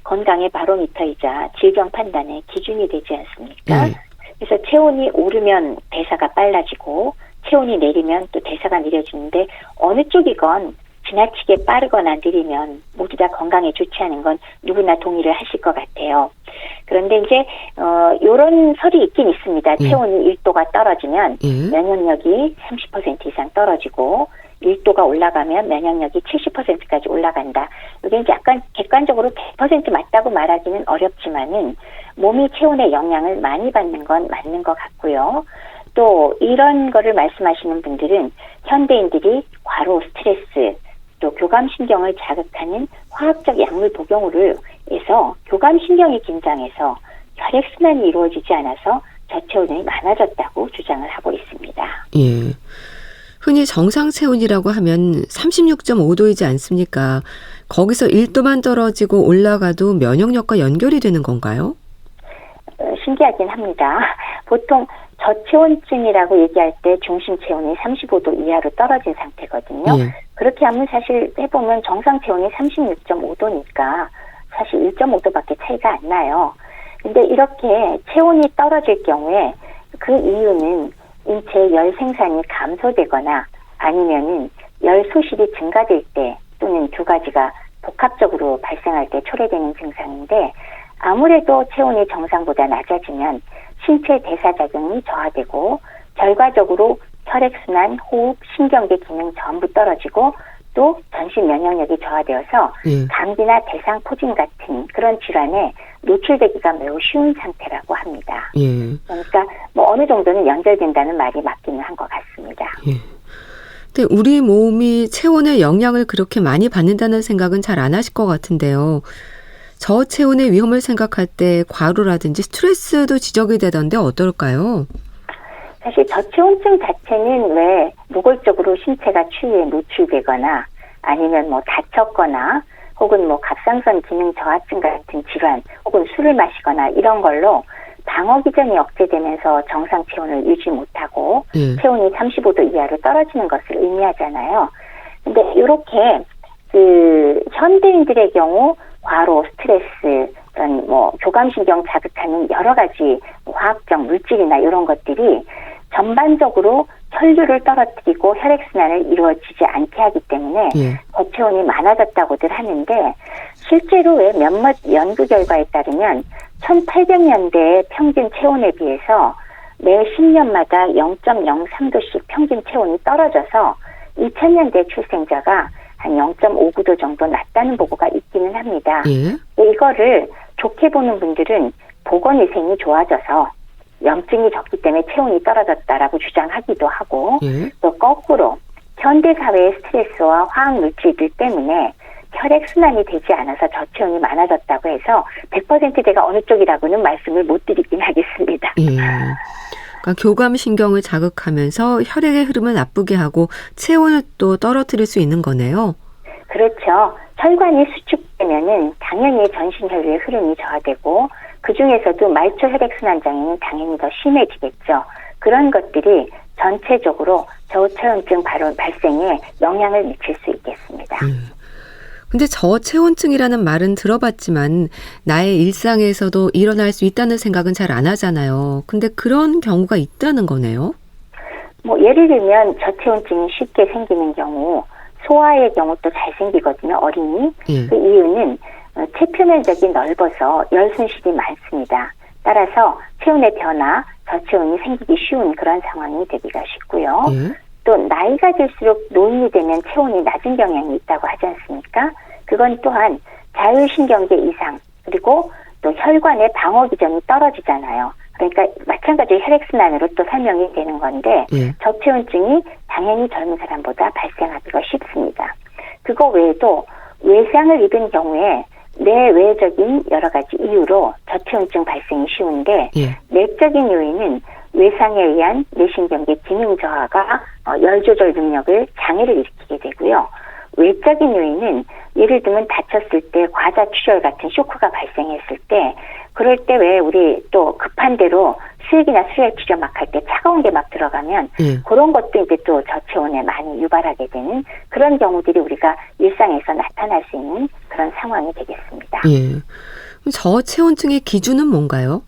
Speaker 4: 건강의 바로미터이자 질병 판단의 기준이 되지 않습니까? 그래서 체온이 오르면 대사가 빨라지고 체온이 내리면 또 대사가 느려지는데 어느 쪽이건 지나치게 빠르거나 느리면 모두 다 건강에 좋지 않은 건 누구나 동의를 하실 것 같아요. 그런데 이제 이런 설이 있긴 있습니다. 체온이 1도가 떨어지면 면역력이 30% 이상 떨어지고 1도가 올라가면 면역력이 70%까지 올라간다. 이게 이제 약간 객관적으로 100% 맞다고 말하기는 어렵지만은 몸이 체온의 영향을 많이 받는 건 맞는 것 같고요. 또 이런 거를 말씀하시는 분들은 현대인들이 과로 스트레스, 또 교감신경을 자극하는 화학적 약물 복용으로 해서 교감신경이 긴장해서 혈액순환이 이루어지지 않아서 저체온이 많아졌다고 주장을 하고 있습니다.
Speaker 1: 예. 흔히 정상 체온이라고 하면 36.5도이지 않습니까? 거기서 1도만 떨어지고 올라가도 면역력과 연결이 되는 건가요?
Speaker 4: 신기하긴 합니다. 보통 저체온증이라고 얘기할 때 중심 체온이 35도 이하로 떨어진 상태거든요.
Speaker 1: 예.
Speaker 4: 그렇게 하면 사실 해보면 정상 체온이 36.5도니까 사실 1.5도밖에 차이가 안 나요. 근데 이렇게 체온이 떨어질 경우에 그 이유는 인체의 열 생산이 감소되거나 아니면은 열 소실이 증가될 때 또는 두 가지가 복합적으로 발생할 때 초래되는 증상인데 아무래도 체온이 정상보다 낮아지면 신체 대사작용이 저하되고 결과적으로 혈액순환, 호흡, 신경계 기능 전부 떨어지고 또 전신 면역력이 저하되어서
Speaker 1: 예.
Speaker 4: 감기나 대상포진 같은 그런 질환에 노출되기가 매우 쉬운 상태라고 합니다.
Speaker 1: 예.
Speaker 4: 그러니까 뭐 어느 정도는 연결된다는 말이 맞기는 한 것 같습니다.
Speaker 1: 예. 근데 우리 몸이 체온의 영향을 그렇게 많이 받는다는 생각은 잘 안 하실 것 같은데요. 저체온의 위험을 생각할 때 과로라든지 스트레스도 지적이 되던데 어떨까요?
Speaker 4: 사실 저체온증 자체는 왜 노골적으로 신체가 추위에 노출되거나 아니면 뭐 다쳤거나 혹은 뭐 갑상선 기능 저하증 같은 질환 혹은 술을 마시거나 이런 걸로 방어 기전이 억제되면서 정상 체온을 유지 못하고 체온이 35도 이하로 떨어지는 것을 의미하잖아요. 근데 이렇게 그 현대인들의 경우 과로, 스트레스, 이런 뭐 교감신경 자극하는 여러 가지 화학적 물질이나 이런 것들이 전반적으로 혈류를 떨어뜨리고 혈액순환을 이루어지지 않게 하기 때문에 저체온이 많아졌다고들 하는데 실제로 왜 몇몇 연구 결과에 따르면 1800년대의 평균 체온에 비해서 매 10년마다 0.03도씩 평균 체온이 떨어져서 2000년대 출생자가 한 0.59도 정도 낮다는 보고가 있기는 합니다. 이거를 좋게 보는 분들은 보건위생이 좋아져서 염증이 적기 때문에 체온이 떨어졌다라고 주장하기도 하고 또 거꾸로 현대사회의 스트레스와 화학물질들 때문에 혈액순환이 되지 않아서 저체온이 많아졌다고 해서 100%대가 어느 쪽이라고는 말씀을 못 드리긴 하겠습니다.
Speaker 1: 그러니까 교감신경을 자극하면서 혈액의 흐름을 나쁘게 하고 체온을 또 떨어뜨릴 수 있는 거네요.
Speaker 4: 그렇죠. 혈관이 수축되면은 당연히 전신 혈류의 흐름이 저하되고 그 중에서도 말초 혈액순환 장애는 당연히 더 심해지겠죠. 그런 것들이 전체적으로 저체온증 발생에 영향을 미칠 수 있겠습니다.
Speaker 1: 근데 저체온증이라는 말은 들어봤지만 나의 일상에서도 일어날 수 있다는 생각은 잘 안 하잖아요. 근데 그런 경우가 있다는 거네요. 뭐
Speaker 4: 예를 들면 저체온증이 쉽게 생기는 경우 소아의 경우 또 잘 생기거든요. 어린이. 그 이유는 체표 면적이 넓어서 열 손실이 많습니다. 따라서 체온의 변화, 저체온이 생기기 쉬운 그런 상황이 되기가 쉽고요. 또 나이가 들수록 노인이 되면 체온이 낮은 경향이 있다고 하지 않습니까? 그건 또한 자율신경계 이상 그리고 또 혈관의 방어 기전이 떨어지잖아요. 그러니까 마찬가지로 혈액순환으로 또 설명이 되는 건데 저체온증이 당연히 젊은 사람보다 발생하기가 쉽습니다. 그거 외에도 외상을 입은 경우에 내외적인 여러 가지 이유로 저체온증 발생이 쉬운데 내적인 요인은 외상에 의한 뇌신경계 기능 저하가 열 조절 능력을 장애를 일으키게 되고요. 외적인 요인은 예를 들면 다쳤을 때 과다출혈 같은 쇼크가 발생했을 때 그럴 때 왜 우리 또 급한 대로 수액이나 수혈 치료 막 할 때 차가운 게 막 들어가면 그런 것도 이제 또 저체온에 많이 유발하게 되는 그런 경우들이 우리가 일상에서 나타날 수 있는 그런 상황이 되겠습니다.
Speaker 1: 저체온증의 기준은 뭔가요?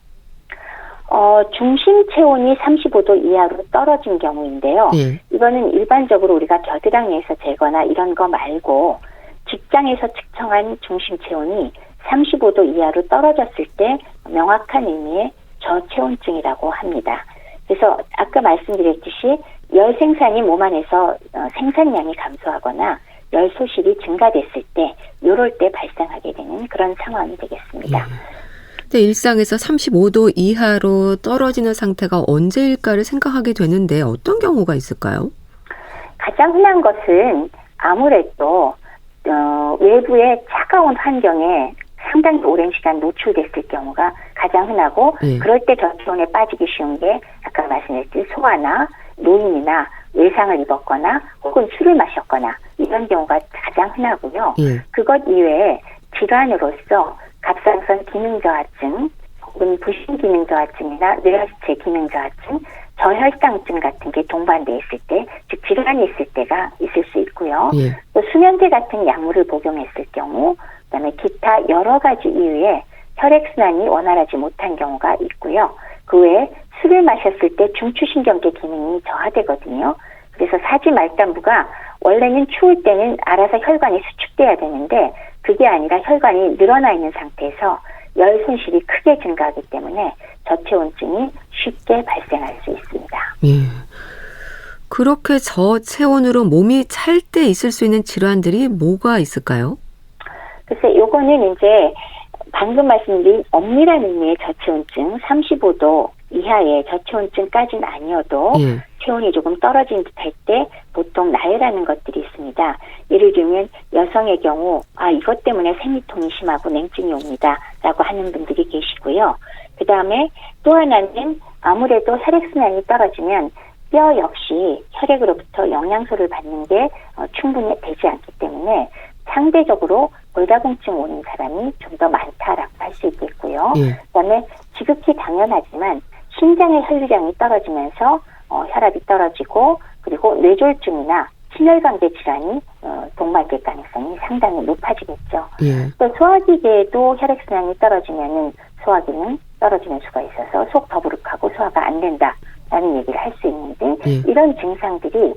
Speaker 4: 중심 체온이 35도 이하로 떨어진 경우인데요. 이거는 일반적으로 우리가 겨드랑이에서 재거나 이런 거 말고 직장에서 측정한 중심 체온이 35도 이하로 떨어졌을 때 명확한 의미의 저체온증이라고 합니다. 그래서 아까 말씀드렸듯이 열 생산이 몸 안에서 생산량이 감소하거나 열 소실이 증가됐을 때 이럴 때 발생하게 되는 그런 상황이 되겠습니다.
Speaker 1: 근데 일상에서 35도 이하로 떨어지는 상태가 언제일까를 생각하게 되는데 어떤 경우가 있을까요?
Speaker 4: 가장 흔한 것은 아무래도 외부의 차가운 환경에 상당히 오랜 시간 노출됐을 경우가 가장 흔하고
Speaker 1: 네.
Speaker 4: 그럴 때 저체온에 빠지기 쉬운 게 아까 말씀드렸듯이 소아나 노인이나 외상을 입었거나 혹은 술을 마셨거나 이런 경우가 가장 흔하고요.
Speaker 1: 예.
Speaker 4: 그것 이외에 질환으로서 갑상선 기능저하증 혹은 부신기능저하증이나 뇌하수체 기능저하증, 저혈당증 같은 게 동반돼 있을 때, 즉 질환이 있을 때가 있을 수 있고요.
Speaker 1: 예.
Speaker 4: 또 수면제 같은 약물을 복용했을 경우, 그다음에 기타 여러 가지 이유에 혈액순환이 원활하지 못한 경우가 있고요. 그 외에 술을 마셨을 때 중추신경계 기능이 저하되거든요. 그래서 사지 말단부가 원래는 추울 때는 알아서 혈관이 수축돼야 되는데 그게 아니라 혈관이 늘어나 있는 상태에서 열 손실이 크게 증가하기 때문에 저체온증이 쉽게 발생할 수 있습니다.
Speaker 1: 예. 그렇게 저체온으로 몸이 찰 때 있을 수 있는 질환들이 뭐가 있을까요?
Speaker 4: 글쎄, 요거는 이제 방금 말씀드린 엄밀한 의미의 저체온증, 35도 이하의 저체온증까지는 아니어도
Speaker 1: 예.
Speaker 4: 체온이 조금 떨어진 듯할 때 보통 나열하는 것들이 있습니다. 예를 들면 여성의 경우 이것 때문에 생리통이 심하고 냉증이 옵니다 라고 하는 분들이 계시고요. 그 다음에 또 하나는 아무래도 혈액순환이 떨어지면 뼈 역시 혈액으로부터 영양소를 받는 게 충분히 되지 않기 때문에 상대적으로 골다공증 오는 사람이 좀 더 많다라고 할 수 있겠고요.
Speaker 1: 예.
Speaker 4: 그다음에 지극히 당연하지만 심장의 혈류량이 떨어지면서 혈압이 떨어지고 그리고 뇌졸중이나 심혈관계 질환이 동반될 가능성이 상당히 높아지겠죠.
Speaker 1: 예.
Speaker 4: 또 소화기계에도 혈액순환이 떨어지면은 소화기는 떨어지는 수가 있어서 속 더부룩하고 소화가 안 된다라는 얘기를 할 수 있는데
Speaker 1: 예.
Speaker 4: 이런 증상들이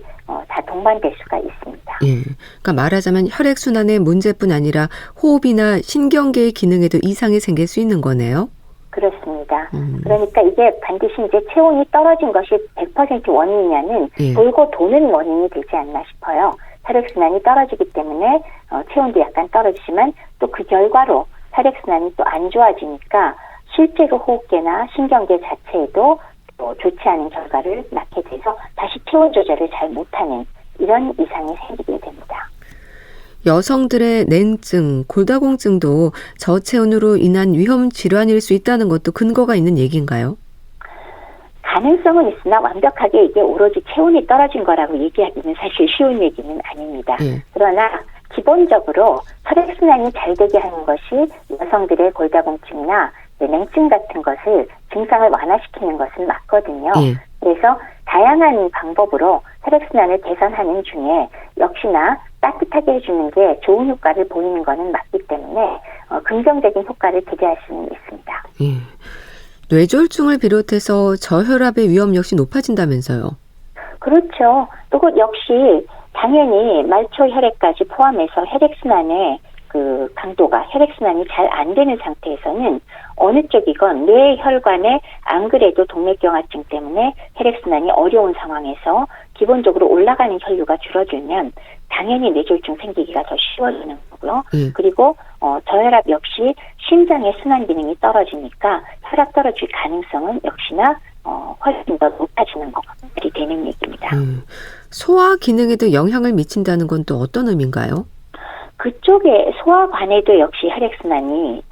Speaker 4: 다 동반될 수가 있습니다.
Speaker 1: 예. 그러니까 말하자면 혈액순환의 문제뿐 아니라 호흡이나 신경계의 기능에도 이상이 생길 수 있는 거네요.
Speaker 4: 그렇습니다. 그러니까 이게 반드시 이제 체온이 떨어진 것이 100% 원인이냐는
Speaker 1: 예.
Speaker 4: 돌고 도는 원인이 되지 않나 싶어요. 혈액순환이 떨어지기 때문에 체온도 약간 떨어지지만 또 그 결과로 혈액순환이 또 안 좋아지니까 실제로 호흡계나 신경계 자체에도 또 좋지 않은 결과를 낳게 돼서 다시 체온 조절을 잘 못하는 이런 이상이 생기게 됩니다.
Speaker 1: 여성들의 냉증, 골다공증도 저체온으로 인한 위험 질환일 수 있다는 것도 근거가 있는 얘기인가요?
Speaker 4: 가능성은 있으나 완벽하게 이게 오로지 체온이 떨어진 거라고 얘기하기는 사실 쉬운 얘기는 아닙니다.
Speaker 1: 예.
Speaker 4: 그러나 기본적으로 혈액순환이 잘 되게 하는 것이 여성들의 골다공증이나 냉증 같은 것을 증상을 완화시키는 것은 맞거든요.
Speaker 1: 예.
Speaker 4: 그래서 다양한 방법으로 혈액순환을 개선하는 중에 역시나 따뜻하게 해주는 게 좋은 효과를 보이는 것은 맞기 때문에 긍정적인 효과를 기대할 수는 있습니다.
Speaker 1: 예. 뇌졸중을 비롯해서 저혈압의 위험 역시 높아진다면서요?
Speaker 4: 그렇죠. 또 역시 당연히 말초 혈액까지 포함해서 혈액순환의 그 강도가 혈액순환이 잘 안 되는 상태에서는 어느 쪽이건 뇌 혈관에 안 그래도 동맥경화증 때문에 혈액순환이 어려운 상황에서 기본적으로 올라가는 혈류가 줄어들면 당연히 뇌졸중 생기기가 더 쉬워지는 거고요. 그리고 저혈압 역시 심장의 순환 기능이 떨어지니까 혈압 떨어질 가능성은 역시나 훨씬 더 높아지는 것들이 되는 얘기입니다.
Speaker 1: 소화 기능에도 영향을 미친다는 건 또 어떤 의미인가요?
Speaker 4: 그쪽에 소화관에도 역시 혈액순환이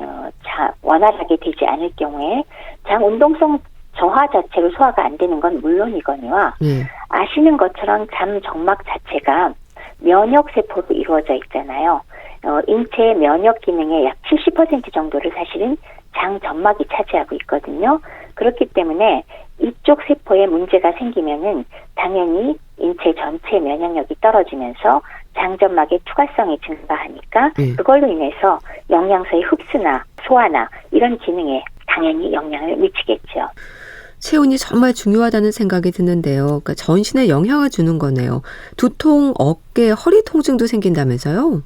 Speaker 4: 원활하게 되지 않을 경우에 장 운동성 저하 자체로 소화가 안 되는 건 물론이거니와 아시는 것처럼 장 점막 자체가 면역세포로 이루어져 있잖아요. 인체의 면역 기능의 약 70% 정도를 사실은 장 점막이 차지하고 있거든요. 그렇기 때문에 이쪽 세포에 문제가 생기면은 당연히 인체 전체 면역력이 떨어지면서 장점막의 투과성이 증가하니까 그걸로 인해서 영양소의 흡수나 소화나 이런 기능에 당연히 영향을 미치겠죠.
Speaker 1: 체온이 정말 중요하다는 생각이 드는데요. 그러니까 전신에 영향을 주는 거네요. 두통, 어깨, 허리 통증도 생긴다면서요?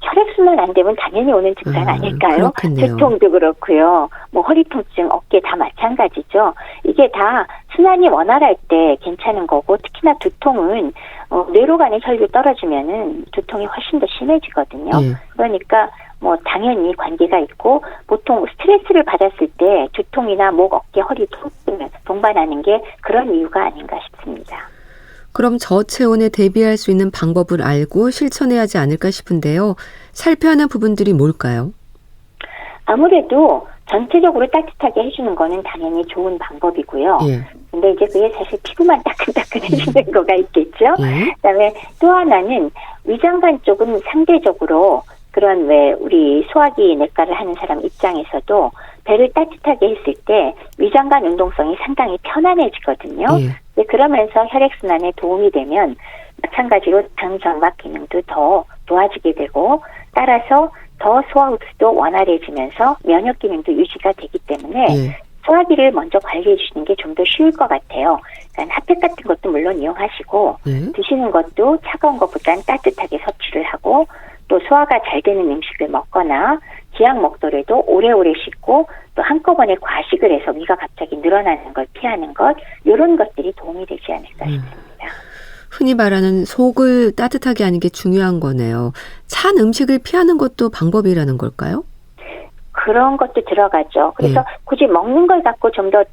Speaker 4: 혈액순환 안 되면 당연히 오는 증상 아닐까요?
Speaker 1: 그렇겠네요.
Speaker 4: 두통도 그렇고요. 허리 통증, 어깨 다 마찬가지죠. 이게 다 순환이 원활할 때 괜찮은 거고 특히나 두통은 뇌로 가는 혈류 떨어지면은 두통이 훨씬 더 심해지거든요. 그러니까 뭐 당연히 관계가 있고 보통 스트레스를 받았을 때 두통이나 목, 어깨, 허리 통증을 동반하는 게 그런 이유가 아닌가 싶습니다.
Speaker 1: 그럼 저체온에 대비할 수 있는 방법을 알고 실천해야 하지 않을까 싶은데요. 살펴야 하는 부분들이 뭘까요?
Speaker 4: 아무래도 전체적으로 따뜻하게 해주는 거는 당연히 좋은 방법이고요.
Speaker 1: 예.
Speaker 4: 근데 이제 그게 사실 피부만 따끈따끈해지는 거가 있겠죠.
Speaker 1: 예.
Speaker 4: 그다음에 또 하나는 위장관 쪽은 상대적으로 그런 왜 우리 소화기 내과를 하는 사람 입장에서도 배를 따뜻하게 했을 때 위장관 운동성이 상당히 편안해지거든요.
Speaker 1: 예.
Speaker 4: 그러면서 혈액순환에 도움이 되면 마찬가지로 당정막 기능도 더 좋아지게 되고 따라서 더 소화 흡수도 원활해지면서 면역 기능도 유지가 되기 때문에
Speaker 1: 예.
Speaker 4: 소화기를 먼저 관리해 주시는 게 좀 더 쉬울 것 같아요. 그러니까 핫팩 같은 것도 물론 이용하시고
Speaker 1: 예.
Speaker 4: 드시는 것도 차가운 것보다는 따뜻하게 섭취를 하고 또 소화가 잘 되는 음식을 먹거나 기약 먹더라도 오래오래 씻고 또 한꺼번에 과식을 해서 위가 갑자기 늘어나는 걸 피하는 것 이런 것들이 도움이 되지 않을까 싶습니다.
Speaker 1: 흔히 말하는 속을 따뜻하게 하는 게 중요한 거네요. 찬 음식을 피하는 것도 방법이라는 걸까요?
Speaker 4: 그런 것도 들어가죠. 그래서 굳이 먹는 걸 갖고 좀 더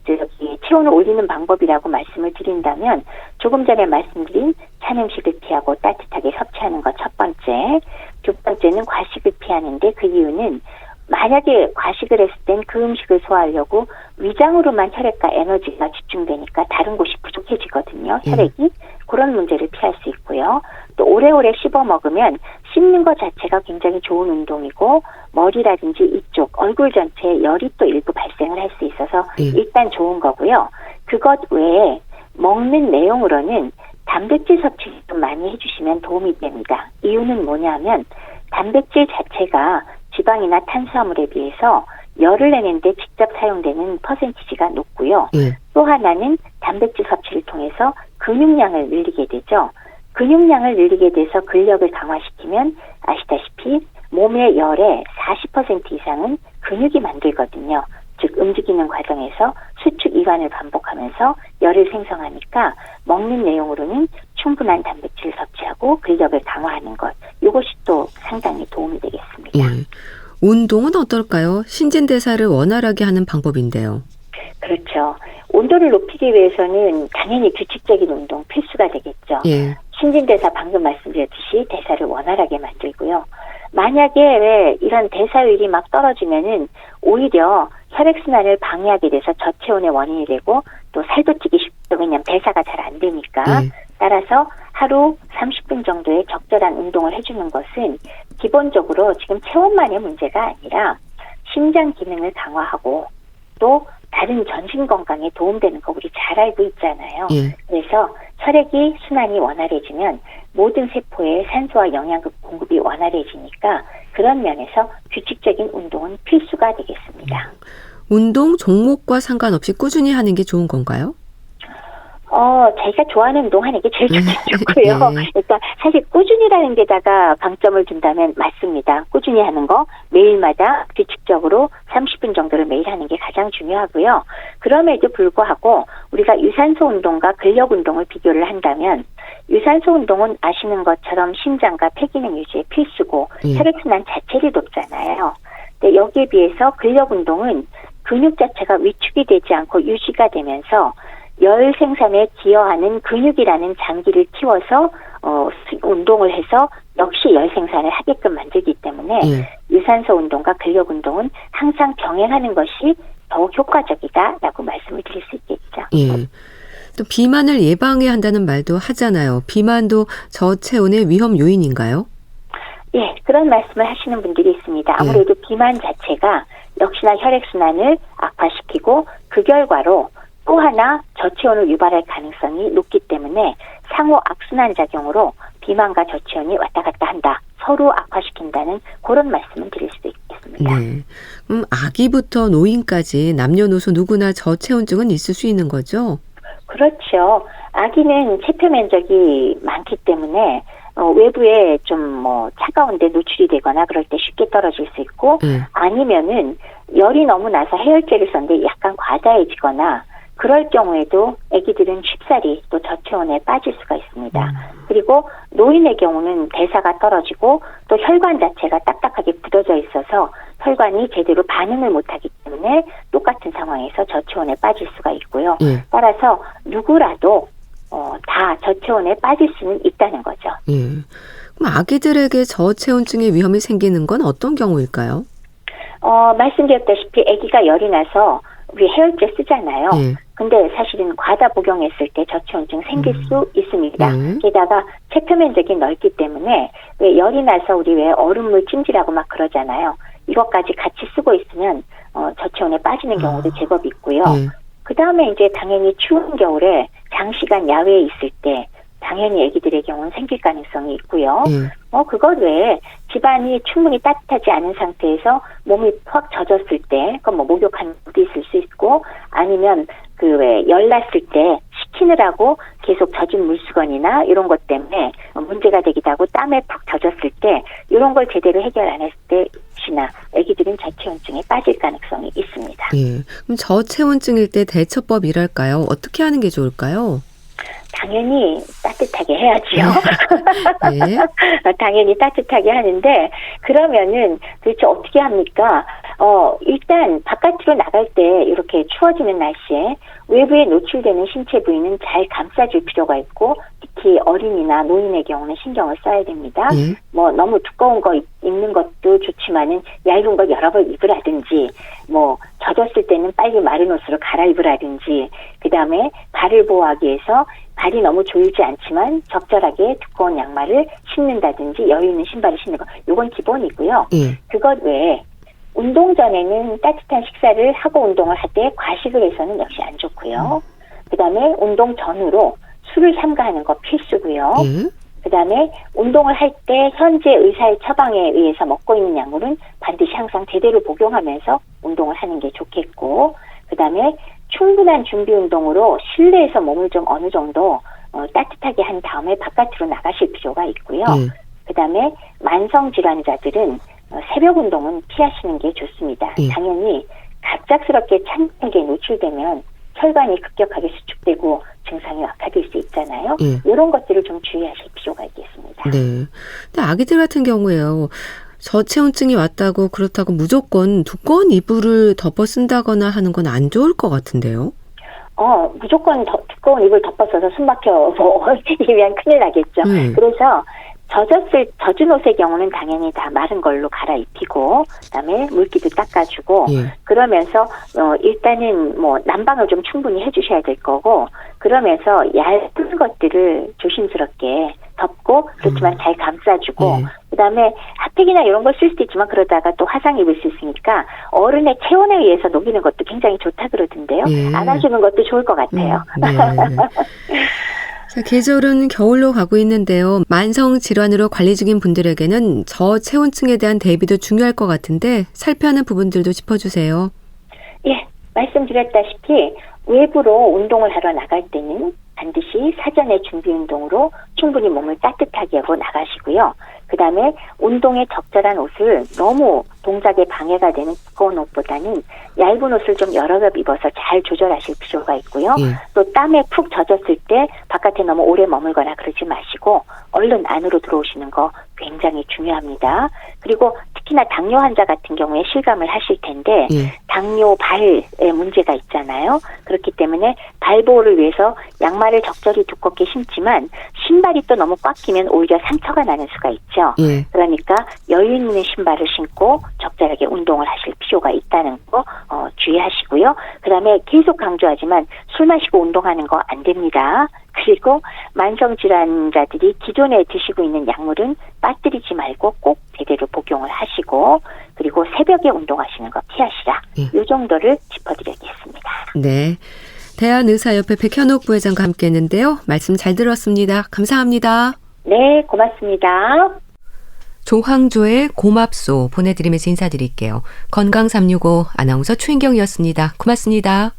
Speaker 4: 체온을 올리는 방법이라고 말씀을 드린다면 조금 전에 말씀드린 찬 음식을 피하고 따뜻하게 섭취하는 것 첫 번째. 두 번째는 과식을 피하는데 그 이유는 만약에 과식을 했을 땐 그 음식을 소화하려고 위장으로만 혈액과 에너지가 집중되니까 다른 곳이 부족해지거든요. 혈액이. 그런 문제를 피할 수 있고요. 또 오래오래 씹어 먹으면 씹는 것 자체가 굉장히 좋은 운동이고 머리라든지 이쪽 얼굴 전체에 열이 또 일부 발생을 할 수 있어서 일단 좋은 거고요. 그것 외에 먹는 내용으로는 단백질 섭취 좀 많이 해주시면 도움이 됩니다. 이유는 뭐냐면 단백질 자체가 지방이나 탄수화물에 비해서 열을 내는데 직접 사용되는 퍼센티지가 높고요. 또 하나는 단백질 섭취를 통해서 근육량을 늘리게 되죠. 근육량을 늘리게 돼서 근력을 강화시키면 아시다시피 몸의 열의 40% 이상은 근육이 만들거든요. 즉 움직이는 과정에서 수축 이완을 반복하면서 열을 생성하니까 먹는 내용으로는 충분한 단백질을 섭취하고 근력을 강화하는 것. 이것이 또 상당히 도움이 되겠습니다.
Speaker 1: 예. 운동은 어떨까요? 신진대사를 원활하게 하는 방법인데요.
Speaker 4: 그렇죠. 온도를 높이기 위해서는 당연히 규칙적인 운동 필수가 되겠죠.
Speaker 1: 예.
Speaker 4: 신진대사 방금 말씀드렸듯이 대사를 원활하게 만들고요. 만약에 왜 이런 대사율이 막 떨어지면은 오히려 혈액순환을 방해하게 돼서 저체온의 원인이 되고 또 살도 찌기 쉽죠. 왜냐하면 대사가 잘 안 되니까. 따라서 하루 30분 정도의 적절한 운동을 해주는 것은 기본적으로 지금 체온만의 문제가 아니라 심장 기능을 강화하고 또 다른 전신 건강에 도움되는 거 우리 잘 알고 있잖아요. 그래서 혈액이 순환이 원활해지면 모든 세포에 산소와 영양분 공급이 원활해지니까 그런 면에서 규칙적인 운동은 필수가 되겠습니다.
Speaker 1: 운동 종목과 상관없이 꾸준히 하는 게 좋은 건가요?
Speaker 4: 자기가 좋아하는 운동하는 게 제일 좋고요. 그러니까 사실 꾸준히라는 데다가 방점을 둔다면 맞습니다. 꾸준히 하는 거 매일마다 규칙적으로 30분 정도를 매일 하는 게 가장 중요하고요. 그럼에도 불구하고 우리가 유산소 운동과 근력 운동을 비교를 한다면 유산소 운동은 아시는 것처럼 심장과 폐기능 유지에 필수고 혈액순환 자체를 돕잖아요. 근데 여기에 비해서 근력 운동은 근육 자체가 위축이 되지 않고 유지가 되면서 열 생산에 기여하는 근육이라는 장기를 키워서 운동을 해서 역시 열 생산을 하게끔 만들기 때문에 유산소 운동과 근력 운동은 항상 병행하는 것이 더욱 효과적이다라고 말씀을 드릴 수 있겠죠.
Speaker 1: 예. 또 비만을 예방해야 한다는 말도 하잖아요. 비만도 저체온의 위험 요인인가요?
Speaker 4: 예, 그런 말씀을 하시는 분들이 있습니다. 아무래도 비만 자체가 역시나 혈액순환을 악화시키고 그 결과로 또 하나 저체온을 유발할 가능성이 높기 때문에 상호 악순환 작용으로 비만과 저체온이 왔다 갔다 한다. 서로 악화시킨다는 그런 말씀을 드릴 수도 있겠습니다.
Speaker 1: 네. 아기부터 노인까지 남녀노소 누구나 저체온증은 있을 수 있는 거죠?
Speaker 4: 그렇죠. 아기는 체표 면적이 많기 때문에 외부에 좀 차가운 데 노출이 되거나 그럴 때 쉽게 떨어질 수 있고 아니면은 열이 너무 나서 해열제를 썼는데 약간 과다해지거나 그럴 경우에도 아기들은 쉽사리 또 저체온에 빠질 수가 있습니다. 그리고 노인의 경우는 대사가 떨어지고 또 혈관 자체가 딱딱하게 굳어져 있어서 혈관이 제대로 반응을 못하기 때문에 똑같은 상황에서 저체온에 빠질 수가 있고요. 따라서 누구라도 다 저체온에 빠질 수는 있다는 거죠.
Speaker 1: 그럼 아기들에게 저체온증의 위험이 생기는 건 어떤 경우일까요?
Speaker 4: 말씀드렸다시피 아기가 열이 나서 우리 해열제 쓰잖아요. 근데 사실은 과다 복용했을 때 저체온증 생길 수 있습니다. 게다가 체표면적이 넓기 때문에 왜 열이 나서 우리 왜 얼음물 찜질하고 막 그러잖아요. 이것까지 같이 쓰고 있으면 저체온에 빠지는 경우도 제법 있고요. 그 다음에 이제 당연히 추운 겨울에 장시간 야외에 있을 때 당연히 아기들의 경우는 생길 가능성이 있고요. 그것 외에 집안이 충분히 따뜻하지 않은 상태에서 몸이 확 젖었을 때, 그건 뭐 목욕한 것도 있을 수 있고, 아니면 그 왜 열났을 때 식히느라고 계속 젖은 물수건이나 이런 것 때문에 문제가 되기도 하고 땀에 푹 젖었을 때 이런 걸 제대로 해결 안 했을 때시나 아기들은 저체온증에 빠질 가능성이 있습니다.
Speaker 1: 그럼 저체온증일 때 대처법이랄까요? 어떻게 하는 게 좋을까요?
Speaker 4: 당연히 따뜻하게 해야지요.
Speaker 1: 네.
Speaker 4: 당연히 따뜻하게 하는데 그러면은 도대체 어떻게 합니까? 일단 바깥으로 나갈 때 이렇게 추워지는 날씨에 외부에 노출되는 신체 부위는 잘 감싸줄 필요가 있고 특히 어린이나 노인의 경우는 신경을 써야 됩니다. 뭐 너무 두꺼운 거 입는 것도 좋지만은 얇은 걸 여러 벌 입으라든지 뭐 젖었을 때는 빨리 마른 옷으로 갈아입으라든지 그다음에 발을 보호하기 위해서 발이 너무 조이지 않지만 적절하게 두꺼운 양말을 신는다든지 여유 있는 신발을 신는 거 이건 기본이고요. 그것 외에 운동 전에는 따뜻한 식사를 하고 운동을 할 때 과식을 해서는 역시 안 좋고요. 그다음에 운동 전후로 술을 삼가하는 거 필수고요. 그다음에 운동을 할 때 현재 의사의 처방에 의해서 먹고 있는 약물은 반드시 항상 제대로 복용하면서 운동을 하는 게 좋겠고 그다음에 충분한 준비 운동으로 실내에서 몸을 좀 어느 정도 따뜻하게 한 다음에 바깥으로 나가실 필요가 있고요. 그다음에 만성 질환자들은 새벽 운동은 피하시는 게 좋습니다. 당연히 갑작스럽게 찬공기에 노출되면 혈관이 급격하게 수축되고 증상이 악화될 수 있잖아요. 이런 것들을 좀 주의하실 필요가 있겠습니다.
Speaker 1: 네. 근데 아기들 같은 경우에요. 저체온증이 왔다고 그렇다고 무조건 두꺼운 이불을 덮어 쓴다거나 하는 건 안 좋을 것 같은데요.
Speaker 4: 무조건 두꺼운 이불 덮어서서 숨 막혀 이면 큰일 나겠죠. 그래서 젖은 옷의 경우는 당연히 다 마른 걸로 갈아입히고 그다음에 물기도 닦아주고 그러면서 일단은 뭐 난방을 좀 충분히 해주셔야 될 거고 그러면서 얇은 것들을 조심스럽게 덮고 그렇지만 잘 감싸주고 그다음에 핫팩이나 이런 걸 쓸 수도 있지만 그러다가 또 화상 입을 수 있으니까 어른의 체온에 의해서 녹이는 것도 굉장히 좋다 그러던데요. 안아주는 것도 좋을 것 같아요.
Speaker 1: 자, 계절은 겨울로 가고 있는데요. 만성 질환으로 관리 중인 분들에게는 저체온증에 대한 대비도 중요할 것 같은데 살펴야 하는 부분들도 짚어주세요.
Speaker 4: 예, 말씀드렸다시피 외부로 운동을 하러 나갈 때는 반드시 사전에 준비 운동으로 충분히 몸을 따뜻하게 하고 나가시고요. 그다음에 운동에 적절한 옷을 너무 동작에 방해가 되는 두꺼운 옷보다는 얇은 옷을 좀 여러 겹 입어서 잘 조절하실 필요가 있고요. 또 땀에 푹 젖었을 때 바깥에 너무 오래 머물거나 그러지 마시고 얼른 안으로 들어오시는 거 굉장히 중요합니다. 그리고 특히나 당뇨 환자 같은 경우에 실감을 하실 텐데 당뇨 발에 문제가 있잖아요. 그렇기 때문에 발 보호를 위해서 양말을 적절히 두껍게 신지만 신발이 또 너무 꽉 끼면 오히려 상처가 나는 수가 있죠. 그러니까 여유 있는 신발을 신고 적절하게 운동을 하실 필요가 있다는 거 주의하시고요. 그다음에 계속 강조하지만 술 마시고 운동하는 거 안 됩니다. 그리고 만성질환자들이 기존에 드시고 있는 약물은 빠뜨리지 말고 꼭 제대로 복용을 하시고 그리고 새벽에 운동하시는 거 피하시라. 이 정도를 짚어드리겠습니다.
Speaker 1: 네. 대한의사협회 백현옥 부회장과 함께했는데요. 말씀 잘 들었습니다. 감사합니다.
Speaker 4: 네, 고맙습니다.
Speaker 1: 조황조의 고맙소 보내드리면서 인사드릴게요. 건강365 아나운서 최인경이었습니다. 고맙습니다.